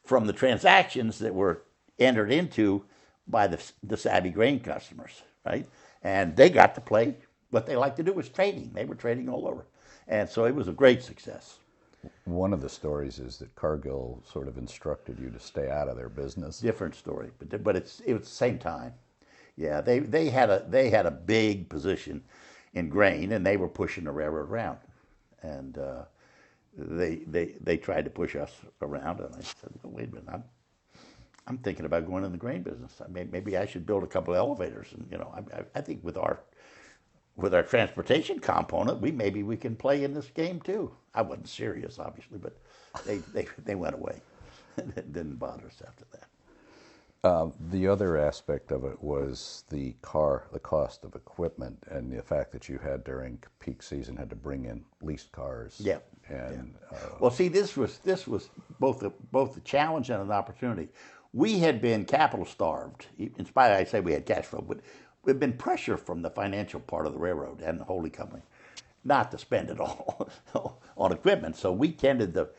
from the transactions that were entered into by the savvy grain customers, right? And they got to play. What they like to do was trading. They were trading all over. And so it was a great success. One of the stories is that Cargill sort of instructed you to stay out of their business. Different story, but it was the same time. Yeah, they had a big position in grain, and they were pushing the railroad around, and they tried to push us around, and I said, well, wait a minute, I'm thinking about going in the grain business. Maybe I should build a couple of elevators, and I think with our transportation component, maybe we can play in this game too. I wasn't serious, obviously, but they went away. It didn't bother us after that. The other aspect of it was the cost of equipment, and the fact that you had during peak season had to bring in leased cars. Yeah. And well, see, this was both a challenge and an opportunity. We had been capital starved. In spite of, I say we had cash flow, but we've been pressure from the financial part of the railroad and the holding company not to spend it all on equipment. So we tended to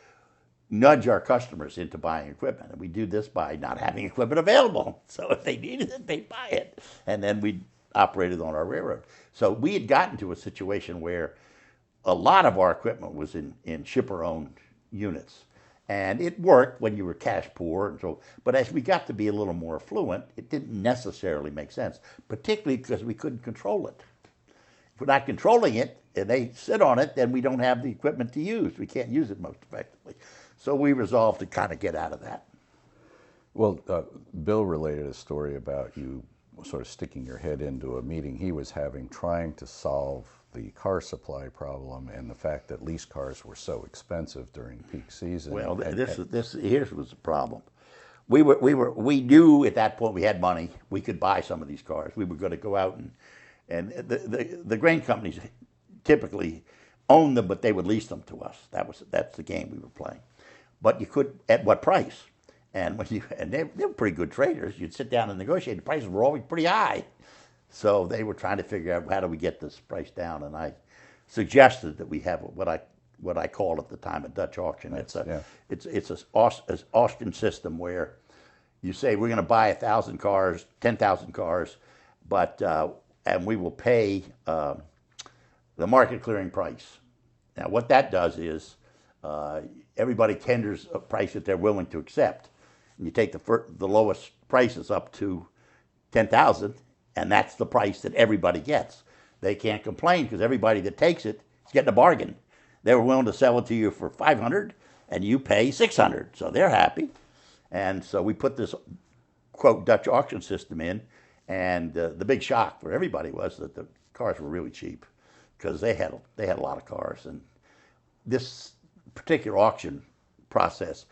nudge our customers into buying equipment. And we do this by not having equipment available. So if they needed it, they'd buy it. And then we operated on our railroad. So we had gotten to a situation where a lot of our equipment was in shipper-owned units. And it worked when you were cash poor. And so, but as we got to be a little more affluent, it didn't necessarily make sense, particularly because we couldn't control it. If we're not controlling it and they sit on it, then we don't have the equipment to use. We can't use it most effectively. So we resolved to kind of get out of that. Well, Bill related a story about you sort of sticking your head into a meeting he was having, trying to solve the car supply problem and the fact that lease cars were so expensive during peak season. Well, here's was the problem. We knew at that point we had money. We could buy some of these cars. We were going to go out and the grain companies typically owned them, but they would lease them to us. That's the game we were playing. But you could, at what price? And they were pretty good traders. You'd sit down and negotiate. The prices were always pretty high. So they were trying to figure out how do we get this price down. And I suggested that we have what I called at the time a Dutch auction. It's an auction system where you say we're going to buy 1,000 cars, 10,000 cars, but and we will pay the market clearing price. Now, what that does is everybody tenders a price that they're willing to accept, and you take the lowest prices up to 10,000, and that's the price that everybody gets. They can't complain because everybody that takes it is getting a bargain. They were willing to sell it to you for 500, and you pay 600, so they're happy. And so we put this quote Dutch auction system in, and the big shock for everybody was that the cars were really cheap because they had a lot of cars, and this particular auction process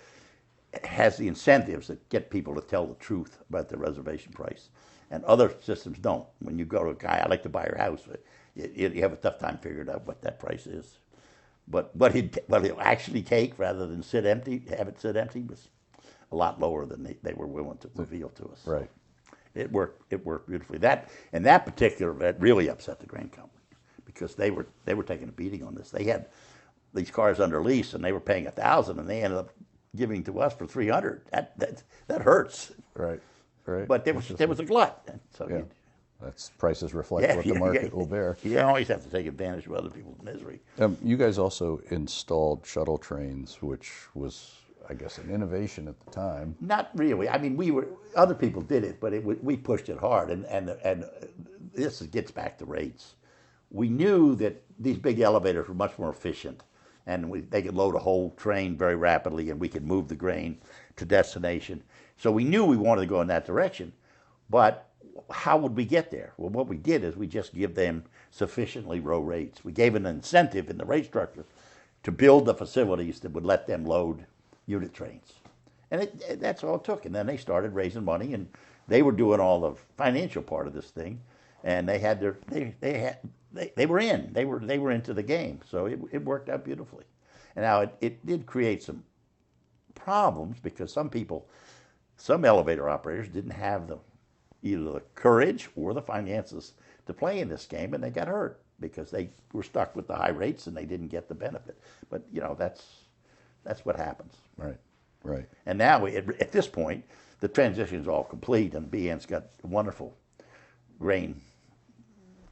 has the incentives that get people to tell the truth about their reservation price, and other systems don't. When you go to a guy, I'd like to buy your house, you have a tough time figuring out what that price is. But what he'll actually take rather than have it sit empty was a lot lower than they were willing to reveal to us. Right. It worked beautifully. That particular event really upset the grain company because they were taking a beating on this. They had these cars under lease and they were paying $1,000 and they ended up giving to us for $300. That hurts. Right. Right. But there was a glut. So yeah. That's prices reflect what the market will bear. You don't always have to take advantage of other people's misery. You guys also installed shuttle trains, which was, I guess, an innovation at the time. Not really. I mean, other people did it, but we pushed it hard. And this gets back to rates. We knew that these big elevators were much more efficient, and they could load a whole train very rapidly, and we could move the grain to destination. So we knew we wanted to go in that direction, but how would we get there? Well, what we did is we just give them sufficiently low rates. We gave an incentive in the rate structure to build the facilities that would let them load unit trains. And that's all it took. And then they started raising money, and they were doing all the financial part of this thing, and they were in. They were into the game. So it worked out beautifully. And now it did create some problems because some elevator operators didn't have either the courage or the finances to play in this game, and they got hurt because they were stuck with the high rates and they didn't get the benefit. But that's what happens. Right, right. And now at this point, the transition is all complete, and BN's got a wonderful grain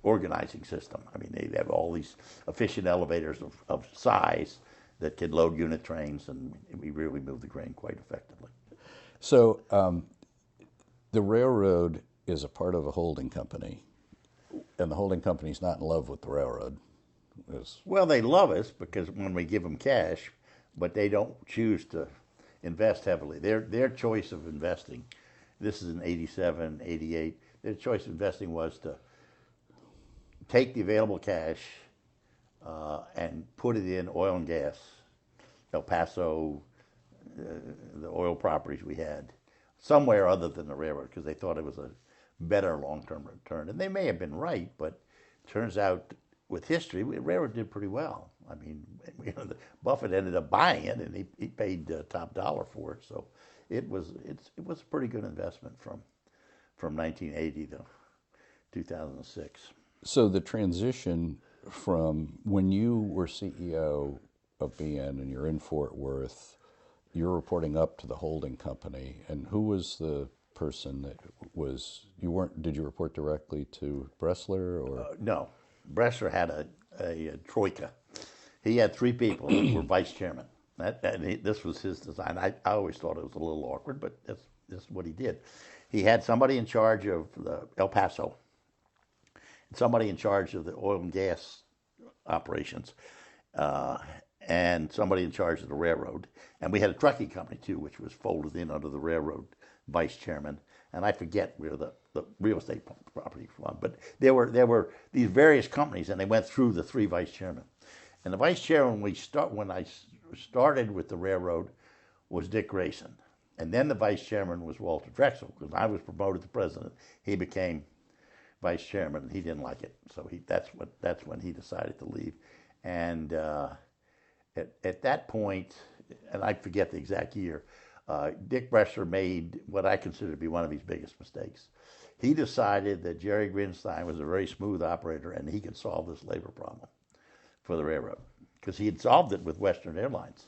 organizing system. I mean, they have all these efficient elevators of size that can load unit trains, and we really move the grain quite effectively. So the railroad is a part of a holding company, and the holding company's not in love with the railroad. Well, they love us because when we give them cash, but they don't choose to invest heavily. Their choice of investing, this is in 87, 88, their choice of investing was to take the available cash and put it in oil and gas, El Paso, the oil properties we had, somewhere other than the railroad, because they thought it was a better long-term return. And they may have been right, but it turns out with history, the railroad did pretty well. I mean, Buffett ended up buying it, and he paid top dollar for it. So it was a pretty good investment from 1980 to 2006. So the transition from when you were CEO of BN and you're in Fort Worth, you're reporting up to the holding company, and who was the person that was, did you report directly to Bressler or? No, Bressler had a troika. He had three people who were vice chairman. This was his design. I always thought it was a little awkward, but that's what he did. He had somebody in charge of the El Paso, somebody in charge of the oil and gas operations, and somebody in charge of the railroad. And we had a trucking company, too, which was folded in under the railroad vice chairman. And I forget where the real estate property from. But there were these various companies, and they went through the three vice chairmen. And the vice chairman when I started with the railroad was Dick Grayson. And then the vice chairman was Walter Drexel, because I was promoted to president. He became vice chairman, and he didn't like it. So that's when he decided to leave. And at that point, and I forget the exact year, Dick Bressler made what I consider to be one of his biggest mistakes. He decided that Jerry Grinstein was a very smooth operator and he could solve this labor problem for the railroad because he had solved it with Western Airlines.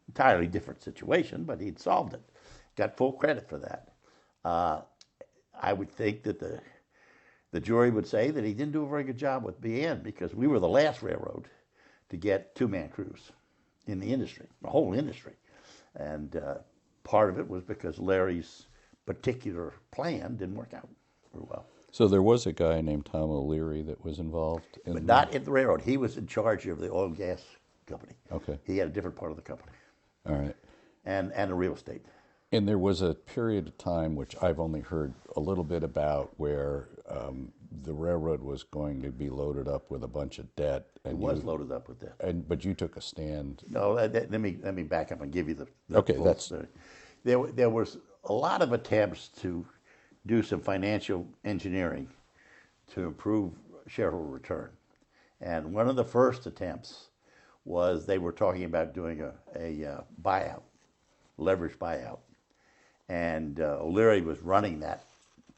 Entirely different situation, but he'd solved it. Got full credit for that. I would think that the jury would say that he didn't do a very good job with BN because we were the last railroad to get two-man crews in the industry, the whole industry. And part of it was because Larry's particular plan didn't work out very well. So there was a guy named Tom O'Leary that was involved in But not in the railroad. He was in charge of the oil and gas company. Okay. He had a different part of the company. All right. And the real estate. And there was a period of time, which I've only heard a little bit about, where the railroad was going to be loaded up with a bunch of debt. And It was loaded up with debt. But you took a stand. No, let me back up and give you the Okay, full story. There was a lot of attempts to do some financial engineering to improve shareholder return. And one of the first attempts was they were talking about doing a buyout, leveraged buyout. And O'Leary was running that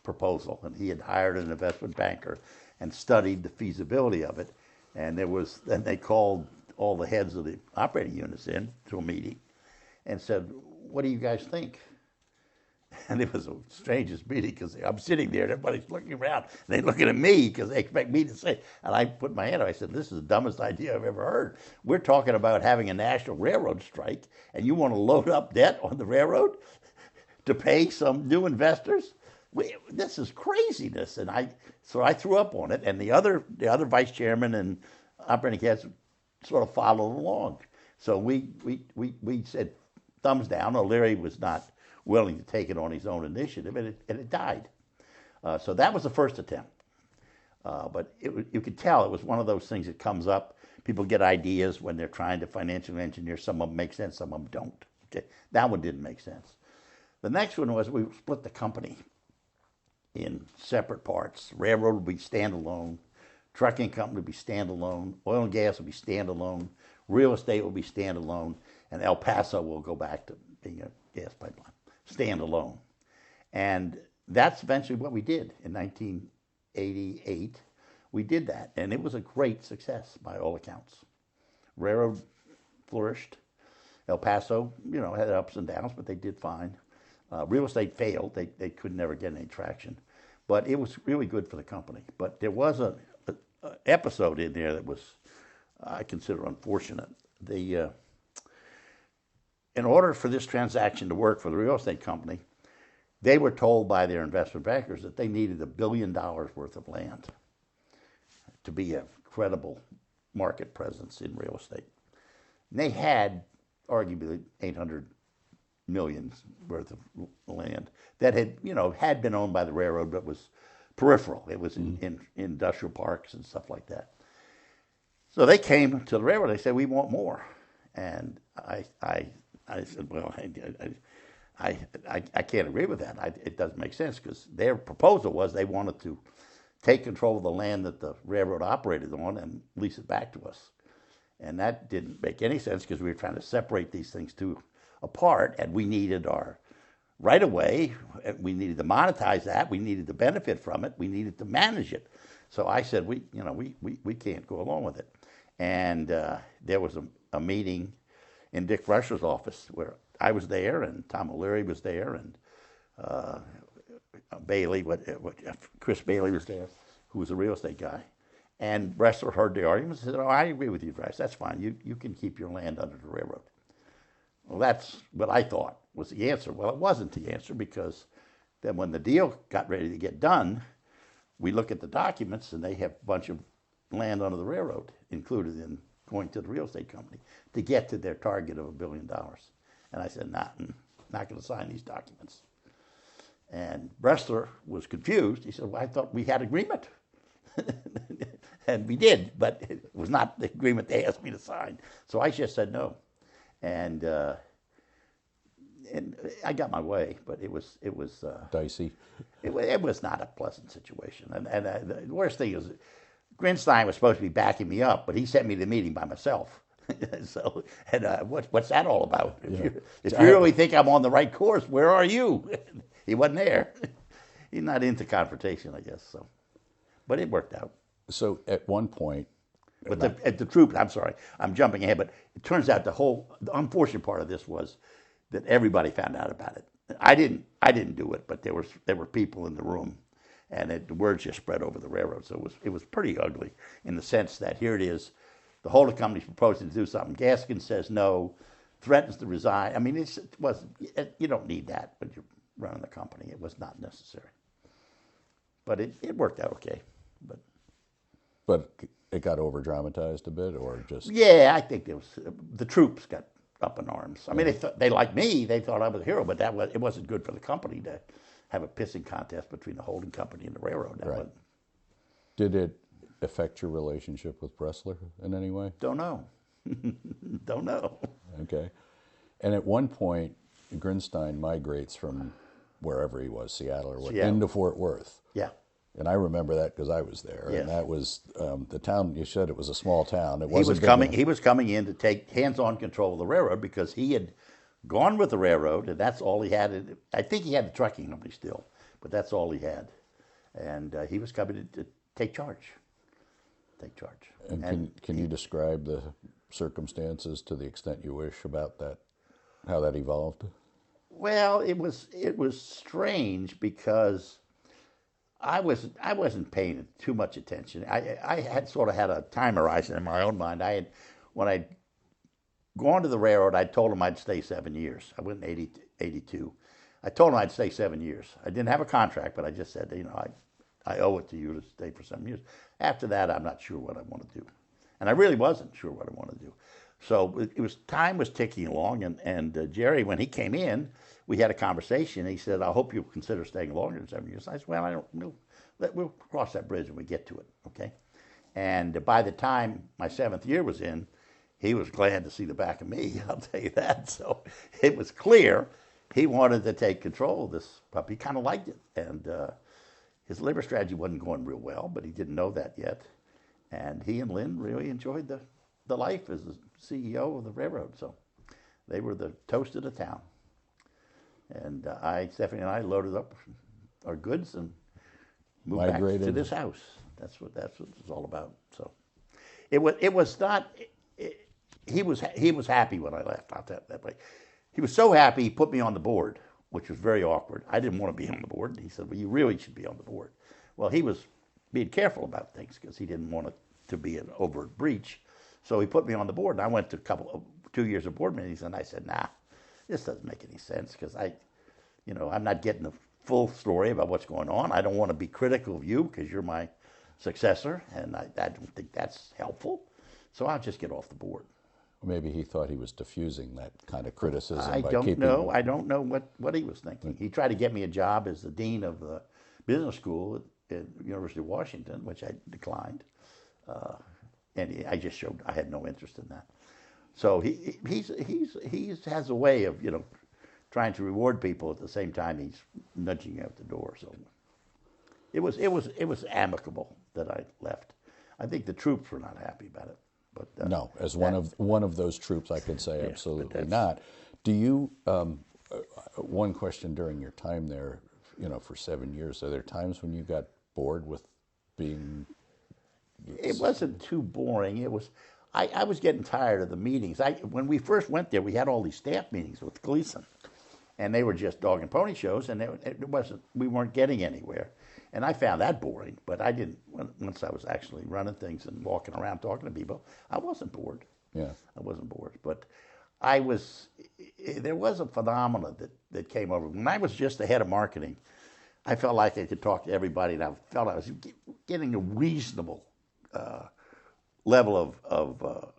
proposal, and he had hired an investment banker and studied the feasibility of it. And then they called all the heads of the operating units in to a meeting and said, "What do you guys think?" And it was the strangest meeting because I'm sitting there and everybody's looking around and they're looking at me because they expect me to say. And I put my hand up. I said, "This is the dumbest idea I've ever heard. We're talking about having a national railroad strike, and you want to load up debt on the railroad to pay some new investors? This is craziness." And so I threw up on it, and the other vice chairman and operating heads sort of followed along. So we said thumbs down. O'Leary was not willing to take it on his own initiative, and it died. So that was the first attempt. But you could tell it was one of those things that comes up. People get ideas when they're trying to financial engineer. Some of them make sense, some of them don't. Okay? That one didn't make sense. The next one was we split the company in separate parts. Railroad would be standalone. Trucking company would be standalone. Oil and gas would be standalone. Real estate will be standalone. And El Paso will go back to being a gas pipeline. Standalone. And that's eventually what we did in 1988. We did that, and it was a great success by all accounts. Railroad flourished. El Paso, had ups and downs, but they did fine. Real estate failed. They could never get any traction. But it was really good for the company. But there was a episode in there that was, I consider, unfortunate. In order for this transaction to work for the real estate company, they were told by their investment bankers that they needed $1 billion worth of land to be a credible market presence in real estate. And they had arguably 800 million worth of land that had been owned by the railroad, but was peripheral. It was in industrial parks and stuff like that. So they came to the railroad. They said, "We want more," and I said, "Well, I can't agree with that. It doesn't make sense because their proposal was they wanted to take control of the land that the railroad operated on and lease it back to us, and that didn't make any sense because we were trying to separate these things apart, and we needed our right of way. We needed to monetize that. We needed to benefit from it. We needed to manage it. So I said, we can't go along with it. And there was a meeting in Dick Rush's office where I was there, and Tom O'Leary was there, and Chris Bailey was there, who was a real estate guy. And Bressler heard the arguments and said, "Oh, I agree with you, Bryce. That's fine. You can keep your land under the railroad." Well, that's what I thought was the answer. Well, it wasn't the answer because then when the deal got ready to get done, we look at the documents and they have a bunch of land under the railroad included in going to the real estate company to get to their target of $1 billion. And I said, not going to sign these documents. And Bressler was confused. He said, "Well, I thought we had agreement." And we did, but it was not the agreement they asked me to sign. So I just said no. And I got my way, but it was dicey. It was not a pleasant situation. And the worst thing is, Grinstein was supposed to be backing me up, but he sent me to the meeting by myself. So, and what's that all about? If you really think I'm on the right course, where are you? He wasn't there. He's not into confrontation, I guess. So, but it worked out. So at one point, But the troops, I'm sorry, I'm jumping ahead, but it turns out the unfortunate part of this was that everybody found out about it. I didn't do it, but there were people in the room, and the word just spread over the railroad. So it was pretty ugly in the sense that here it is, the whole of the company's proposing to do something. Gaskins says no, threatens to resign. I mean, you don't need that when you're running the company. It was not necessary, but it worked out okay. But it got over dramatized a bit, or just yeah, I think the troops got up in arms. I mean, they liked me. They thought I was a hero, but it wasn't good for the company to have a pissing contest between the holding company and the railroad. Right. Did it affect your relationship with Bressler in any way? Don't know. Don't know. Okay. And at one point, Grinstein migrates from wherever he was, Seattle or what, into Fort Worth. Yeah. And I remember that because I was there. Yes. And that was the town. You said it was a small town. He was coming in to take hands-on control of the railroad because he had gone with the railroad, and that's all he had. I think he had the trucking company still, but that's all he had. And he was coming to take charge. And can you describe the circumstances to the extent you wish about that, how that evolved? Well, it was strange because I wasn't paying too much attention. I had sort of had a time horizon in my own mind. When I'd gone to the railroad, I told them I'd stay 7 years. I went in 82. I told them I'd stay 7 years. I didn't have a contract, but I just said, I owe it to you to stay for 7 years. After that, I'm not sure what I want to do. And I really wasn't sure what I wanted to do. So time was ticking along, and Jerry, when he came in, we had a conversation. He said, I hope you'll consider staying longer than 7 years. I said, well, I don't know. We'll cross that bridge when we get to it, okay? And by the time my 7th year was in, he was glad to see the back of me, I'll tell you that. So it was clear he wanted to take control of this puppy. He kind of liked it. And his labor strategy wasn't going real well, but he didn't know that yet. And he and Lynn really enjoyed the life as the CEO of the railroad. So they were the toast of the town. And Stephanie and I loaded up our goods and moved back to this house. That's what it was all about. So it was not. He was happy when I left. I'll tell you that way. He was so happy he put me on the board, which was very awkward. I didn't want to be on the board. He said, "Well, you really should be on the board." Well, he was being careful about things because he didn't want it to be an overt breach. So he put me on the board, and I went to 2 years of board meetings, and I said, "Nah, this doesn't make any sense because I'm not getting the full story about what's going on. I don't want to be critical of you because you're my successor, and I don't think that's helpful. So I'll just get off the board." Maybe he thought he was diffusing that kind of criticism. I don't know. I don't know what he was thinking. He tried to get me a job as the dean of the business school at University of Washington, which I declined, and I just showed I had no interest in that. So he has a way of trying to reward people at the same time he's nudging you out the door. So it was amicable that I left. I think the troops were not happy about it. But no, as one of those troops, I could say absolutely not. Do you? One question during your time there, for 7 years, are there times when you got bored with being? It wasn't too boring. It was. I was getting tired of the meetings. When we first went there, we had all these staff meetings with Gleason, and they were just dog and pony shows, and we weren't getting anywhere. And I found that boring, but I didn't. Once I was actually running things and walking around talking to people, I wasn't bored. Yeah, I wasn't bored, but there was a phenomenon that came over. When I was just the head of marketing, I felt like I could talk to everybody, and I felt I was getting a reasonable level of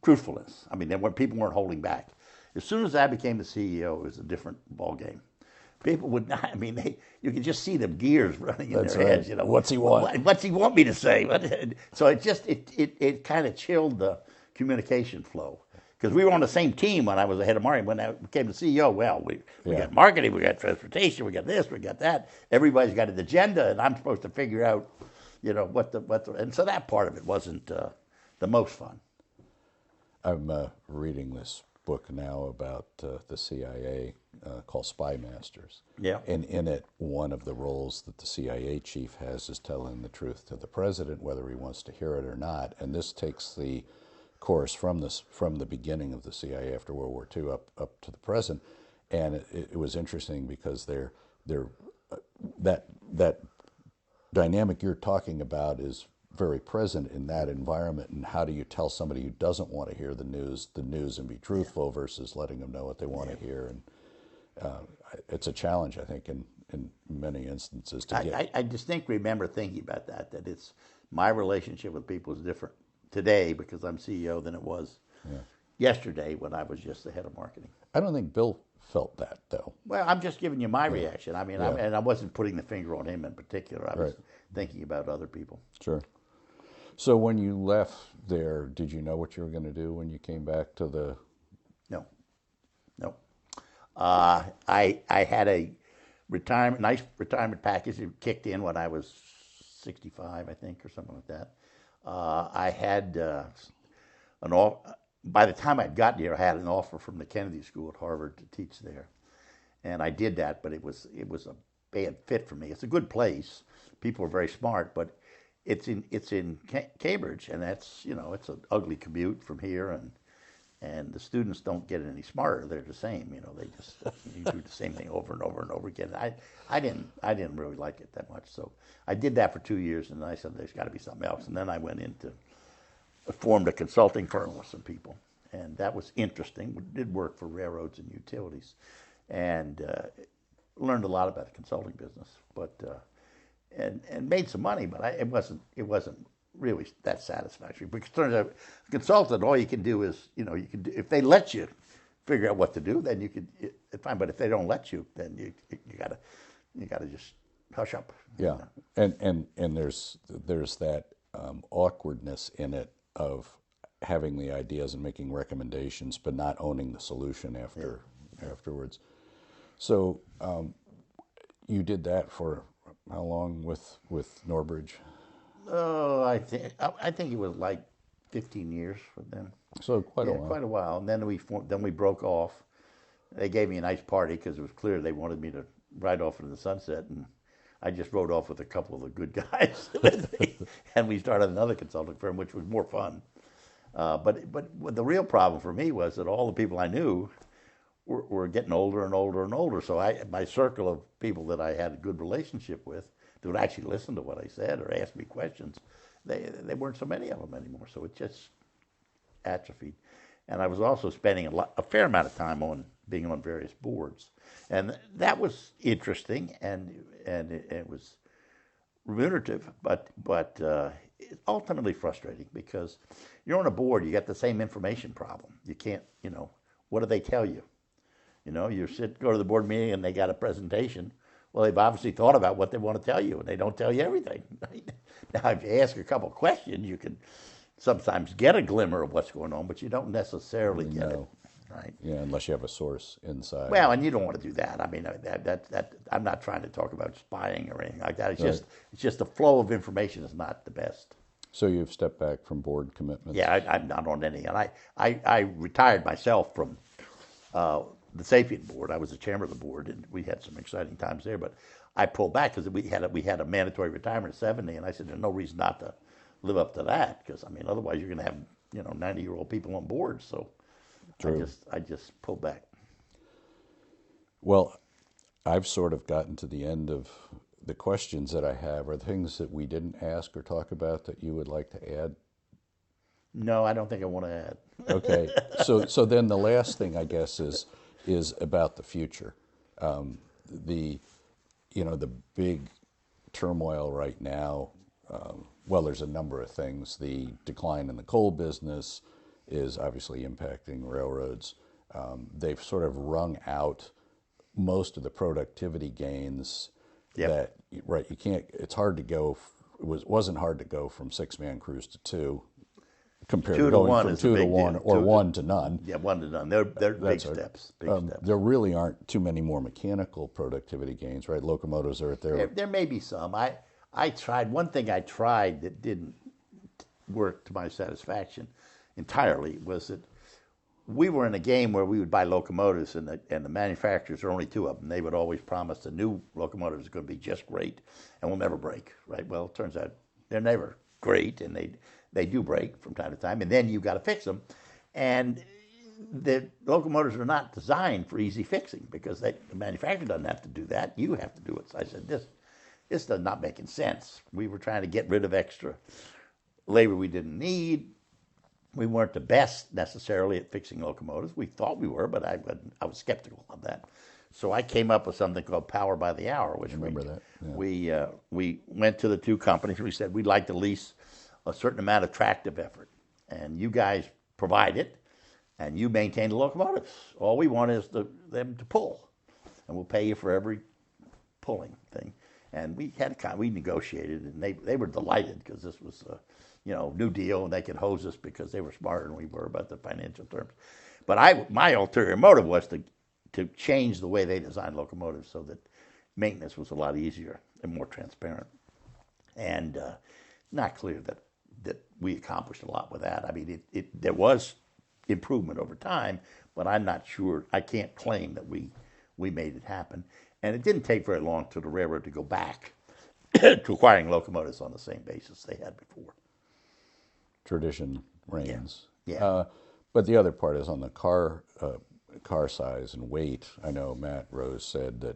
truthfulness. I mean, when people weren't holding back. As soon as I became the CEO, it was a different ballgame. People would not. I mean, you could just see the gears running in their heads. What's he want? What's he want me to say? So it kind of chilled the communication flow because we were on the same team when I was the head of marketing. When I became the CEO, well, we got marketing, we got transportation, we got this, we got that. Everybody's got an agenda, and I'm supposed to figure out, and so that part of it wasn't the most fun. I'm reading this book now about the CIA called Spy Masters. Yeah. And in it, one of the roles that the CIA chief has is telling the truth to the president, whether he wants to hear it or not. And this takes the course from the beginning of the CIA after World War II up to the present. And it was interesting because that dynamic you're talking about is very present in that environment. And how do you tell somebody who doesn't want to hear the news and be truthful versus letting them know what they want to hear? And it's a challenge, I think, in many instances to get. I distinctly remember thinking about that it's my relationship with people is different today because I'm CEO than it was yesterday when I was just the head of marketing. I don't think Bill felt that, though. Well, I'm just giving you my reaction. I mean, and I wasn't putting the finger on him in particular. I was thinking about other people. Sure. So when you left there, did you know what you were going to do when you came back to the... No. I had a nice retirement package. It kicked in when I was 65, I think, or something like that. I had by the time I'd gotten here, I had an offer from the Kennedy School at Harvard to teach there, and I did that. But it was a bad fit for me. It's a good place. People are very smart, but it's in Cambridge, and that's it's an ugly commute from here, and the students don't get any smarter. They're the same. They just you do the same thing over and over and over again. I didn't really like it that much, so I did that for 2 years, and I said there's got to be something else. And then I formed a consulting firm with some people, and that was interesting. We did work for railroads and utilities, and learned a lot about the consulting business, but and made some money, but it wasn't really that satisfactory. Because it turns out, consultant, all you can do is if they let you figure out what to do, then you could fine. But if they don't let you, then you gotta just hush up. Yeah, and there's that awkwardness in it of having the ideas and making recommendations, but not owning the solution afterwards. So you did that for how long with Norbridge? Oh, I think it was like 15 years for them. So quite a while. Quite a while. And then we broke off. They gave me a nice party because it was clear they wanted me to ride off into the sunset, and I just rode off with a couple of the good guys with me, and we started another consulting firm, which was more fun. But the real problem for me was that all the people I knew were getting older and older and older. So my circle of people that I had a good relationship with, that would actually listen to what I said or ask me questions, they weren't so many of them anymore. So it just atrophied. And I was also spending a fair amount of time being on various boards, and that was interesting and it was remunerative, but ultimately frustrating because you're on a board, you got the same information problem. You can't, what do they tell you? You go to the board meeting and they got a presentation. Well, they've obviously thought about what they want to tell you, and they don't tell you everything. Right? Now, if you ask a couple of questions, you can sometimes get a glimmer of what's going on, but you don't necessarily get it. Right? Yeah, unless you have a source inside. Well, and you don't want to do that. I mean, that I'm not trying to talk about spying or anything like that. It's just the flow of information is not the best. So you've stepped back from board commitments. Yeah, I'm not on any, and I retired myself from the Sapient board. I was the chairman of the board, and we had some exciting times there. But I pulled back because we had a mandatory retirement at 70, and I said there's no reason not to live up to that because otherwise you're going to have 90-year-old people on board. So true. I just pulled back. Well, I've sort of gotten to the end of the questions that I have. Are there things that we didn't ask or talk about that you would like to add? No, I don't think I want to add. Okay, so then the last thing I guess is about the future. The big turmoil right now. Well, there's a number of things. The decline in the coal business is obviously impacting railroads. They've sort of wrung out most of the productivity gains. Yep. You can't. It's hard to go. Wasn't hard to go from 6-man crews to 2. Compared to going from 2 to 1 or 1 to none. Yeah, 1 to none. They're big steps. Big steps. There really aren't too many more mechanical productivity gains, right? Locomotives are at their... There may be some. I tried. One thing I tried that didn't work to my satisfaction entirely was that we were in a game where we would buy locomotives, and the manufacturers, are only two of them. They would always promise the new locomotives are going to be just great and will never break, right? Well, it turns out they're never great, and they do break from time to time, and then you've got to fix them. And the locomotives are not designed for easy fixing because the manufacturer doesn't have to do that. You have to do it. So I said, this does not making sense. We were trying to get rid of extra labor we didn't need. We weren't the best necessarily at fixing locomotives. We thought we were, but I was skeptical of that. So I came up with something called Power by the Hour, which we went to the two companies. We said we'd like to lease a certain amount of tractive effort, and you guys provide it, and you maintain the locomotives. All we want is them to pull, and we'll pay you for every pulling thing. And we negotiated, and they were delighted because this was new deal, and they could hose us because they were smarter than we were about the financial terms. But my ulterior motive was to change the way they designed locomotives so that maintenance was a lot easier and more transparent. And not clear that we accomplished a lot with that. I mean, there was improvement over time, but I'm not sure. I can't claim that we made it happen. And it didn't take very long for the railroad to go back to acquiring locomotives on the same basis they had before. Tradition reigns. Yeah. But the other part is on the car size and weight. I know Matt Rose said that,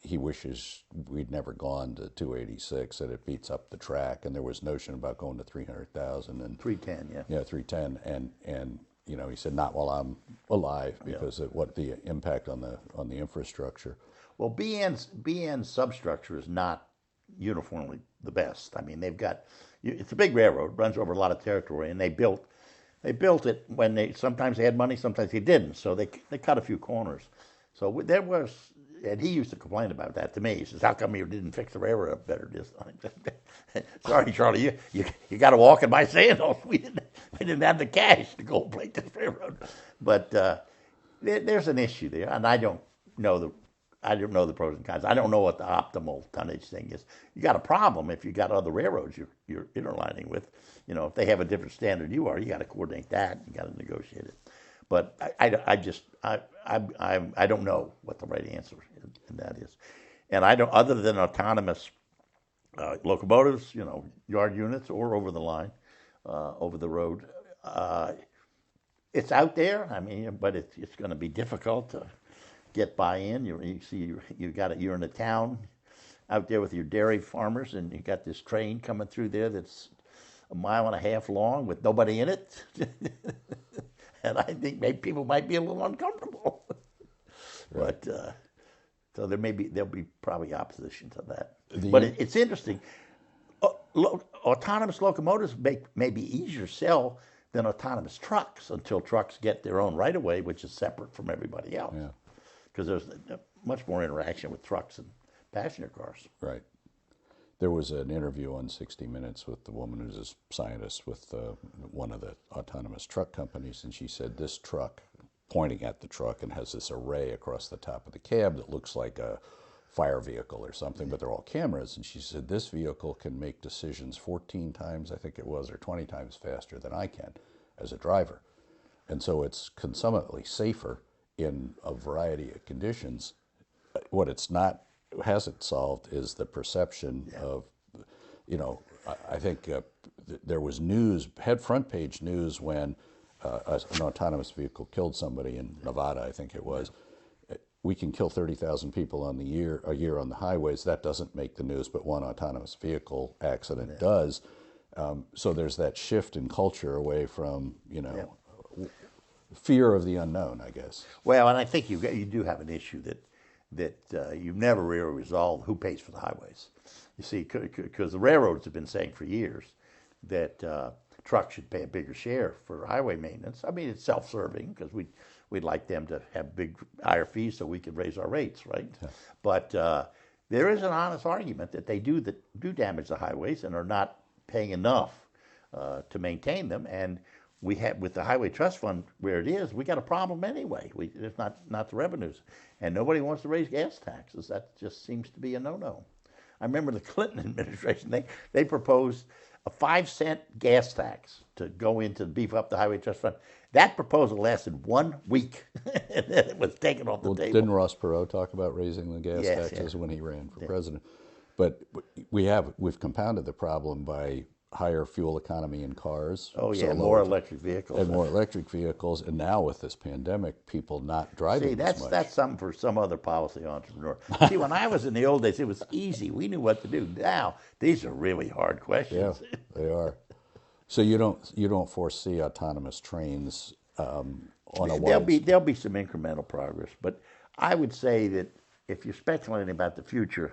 he wishes we'd never gone to 286, that it beats up the track, and there was notion about going to 300,000 and 310, yeah. Yeah, 310, and he said not while I'm alive because of what the impact on the infrastructure. Well, BN's substructure is not uniformly the best. I mean, it's a big railroad, runs over a lot of territory, and they built it when sometimes they had money, sometimes they didn't. So they cut a few corners. So there was, and he used to complain about that to me. He says, "How come you didn't fix the railroad up better this time?" Sorry, Charlie, you got to walk in my sandals. We didn't have the cash to go plate this railroad. But there's an issue there, and I don't know the pros and cons. I don't know what the optimal tonnage thing is. You got a problem if you got other railroads you're interlining with. If they have a different standard you got to coordinate that. You got to negotiate it. But I don't know what the right answer in that is. And I don't, other than autonomous locomotives, yard units or over the line, over the road. It's out there. I mean, but it's going to be difficult to get buy-in. You're in a town out there with your dairy farmers, and you got this train coming through there that's a mile and a half long with nobody in it. And I think maybe people might be a little uncomfortable. Right. But so there'll be probably opposition to that. But it's interesting. Autonomous locomotives may be easier to sell than autonomous trucks until trucks get their own right-of-way, which is separate from everybody else. Yeah. Because there's much more interaction with trucks and passenger cars. Right. There was an interview on 60 Minutes with the woman who's a scientist with one of the autonomous truck companies, and she said this truck, pointing at the truck, and has this array across the top of the cab that looks like a fire vehicle or something, but they're all cameras. And she said this vehicle can make decisions 14 times, I think it was, or 20 times faster than I can as a driver. And so it's consummately safer in a variety of conditions. What hasn't solved is the perception of, I think there was front page news when an autonomous vehicle killed somebody in Nevada, I think it was. We can kill 30,000 people a year on the highways. That doesn't make the news, but one autonomous vehicle accident does. So there's that shift in culture away from, fear of the unknown, I guess. Well, and I think you do have an issue that you've never really resolved who pays for the highways. You see, because the railroads have been saying for years that trucks should pay a bigger share for highway maintenance. I mean, it's self-serving because we'd like them to have higher fees so we could raise our rates, right? Yeah. But there is an honest argument that they do damage the highways and are not paying enough to maintain them. And we have, with the Highway Trust Fund where it is, we got a problem anyway. It's not the revenues, and nobody wants to raise gas taxes. That just seems to be a no-no. I remember the Clinton administration, they proposed a 5-cent gas tax to go into beef up the highway trust fund. That proposal lasted 1 week, and then it was taken off the Well, table. didn't Ross Perot talk about raising the gas Yes, taxes yeah. when he ran for president? But we've compounded the problem by higher fuel economy in cars. Oh so yeah, lower more electric vehicles. and more electric vehicles, and now with this pandemic, people not driving See, as much. that's something for some other policy entrepreneur. See, when I was in the old days, it was easy. We knew what to do. Now, these are really hard Yeah, questions. they are. So you don't foresee autonomous trains on a There'll be some incremental progress, but I would say that if you're speculating about the future,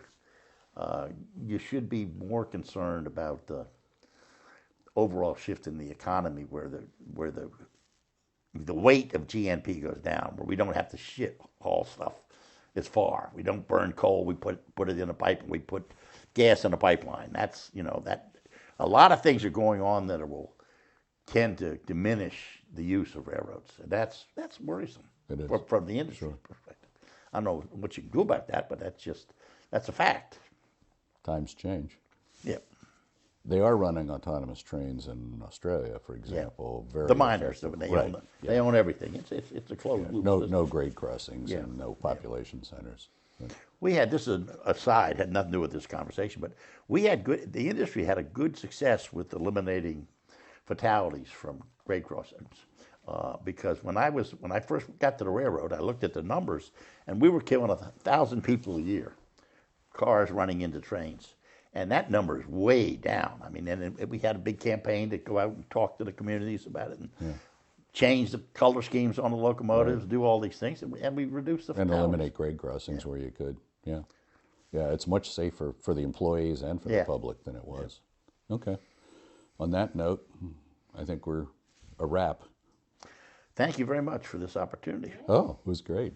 you should be more concerned about the overall shift in the economy, where the weight of GNP goes down, where we don't have to haul stuff as far. We don't burn coal. We put it in a pipe, and we put gas in a pipeline. That's that a lot of things are going on that will tend to diminish the use of railroads, and that's worrisome. It is. From the industry's perspective. I don't know what you can do about that, but that's a fact. times change. Yeah. They are running autonomous trains in Australia, for example. Very The miners, effective. they Right. own everything. It's a closed loop. No grade crossings Yeah. and no population centers. Right. We had, this is an aside, had nothing to do with this conversation, but the industry had a good success with eliminating fatalities from grade crossings. Because when I first got to the railroad, I looked at the numbers, and we were killing 1,000 people a year, cars running into trains. And that number is way down. I mean, and we had a big campaign to go out and talk to the communities about it, and change the color schemes on the locomotives, do all these things, and we reduced the And fatalities. eliminate grade crossings where you could. Yeah. Yeah, it's much safer for the employees and for the public than it was. Okay. On that note, I think we're a wrap. Thank you very much for this opportunity. Oh, it was great.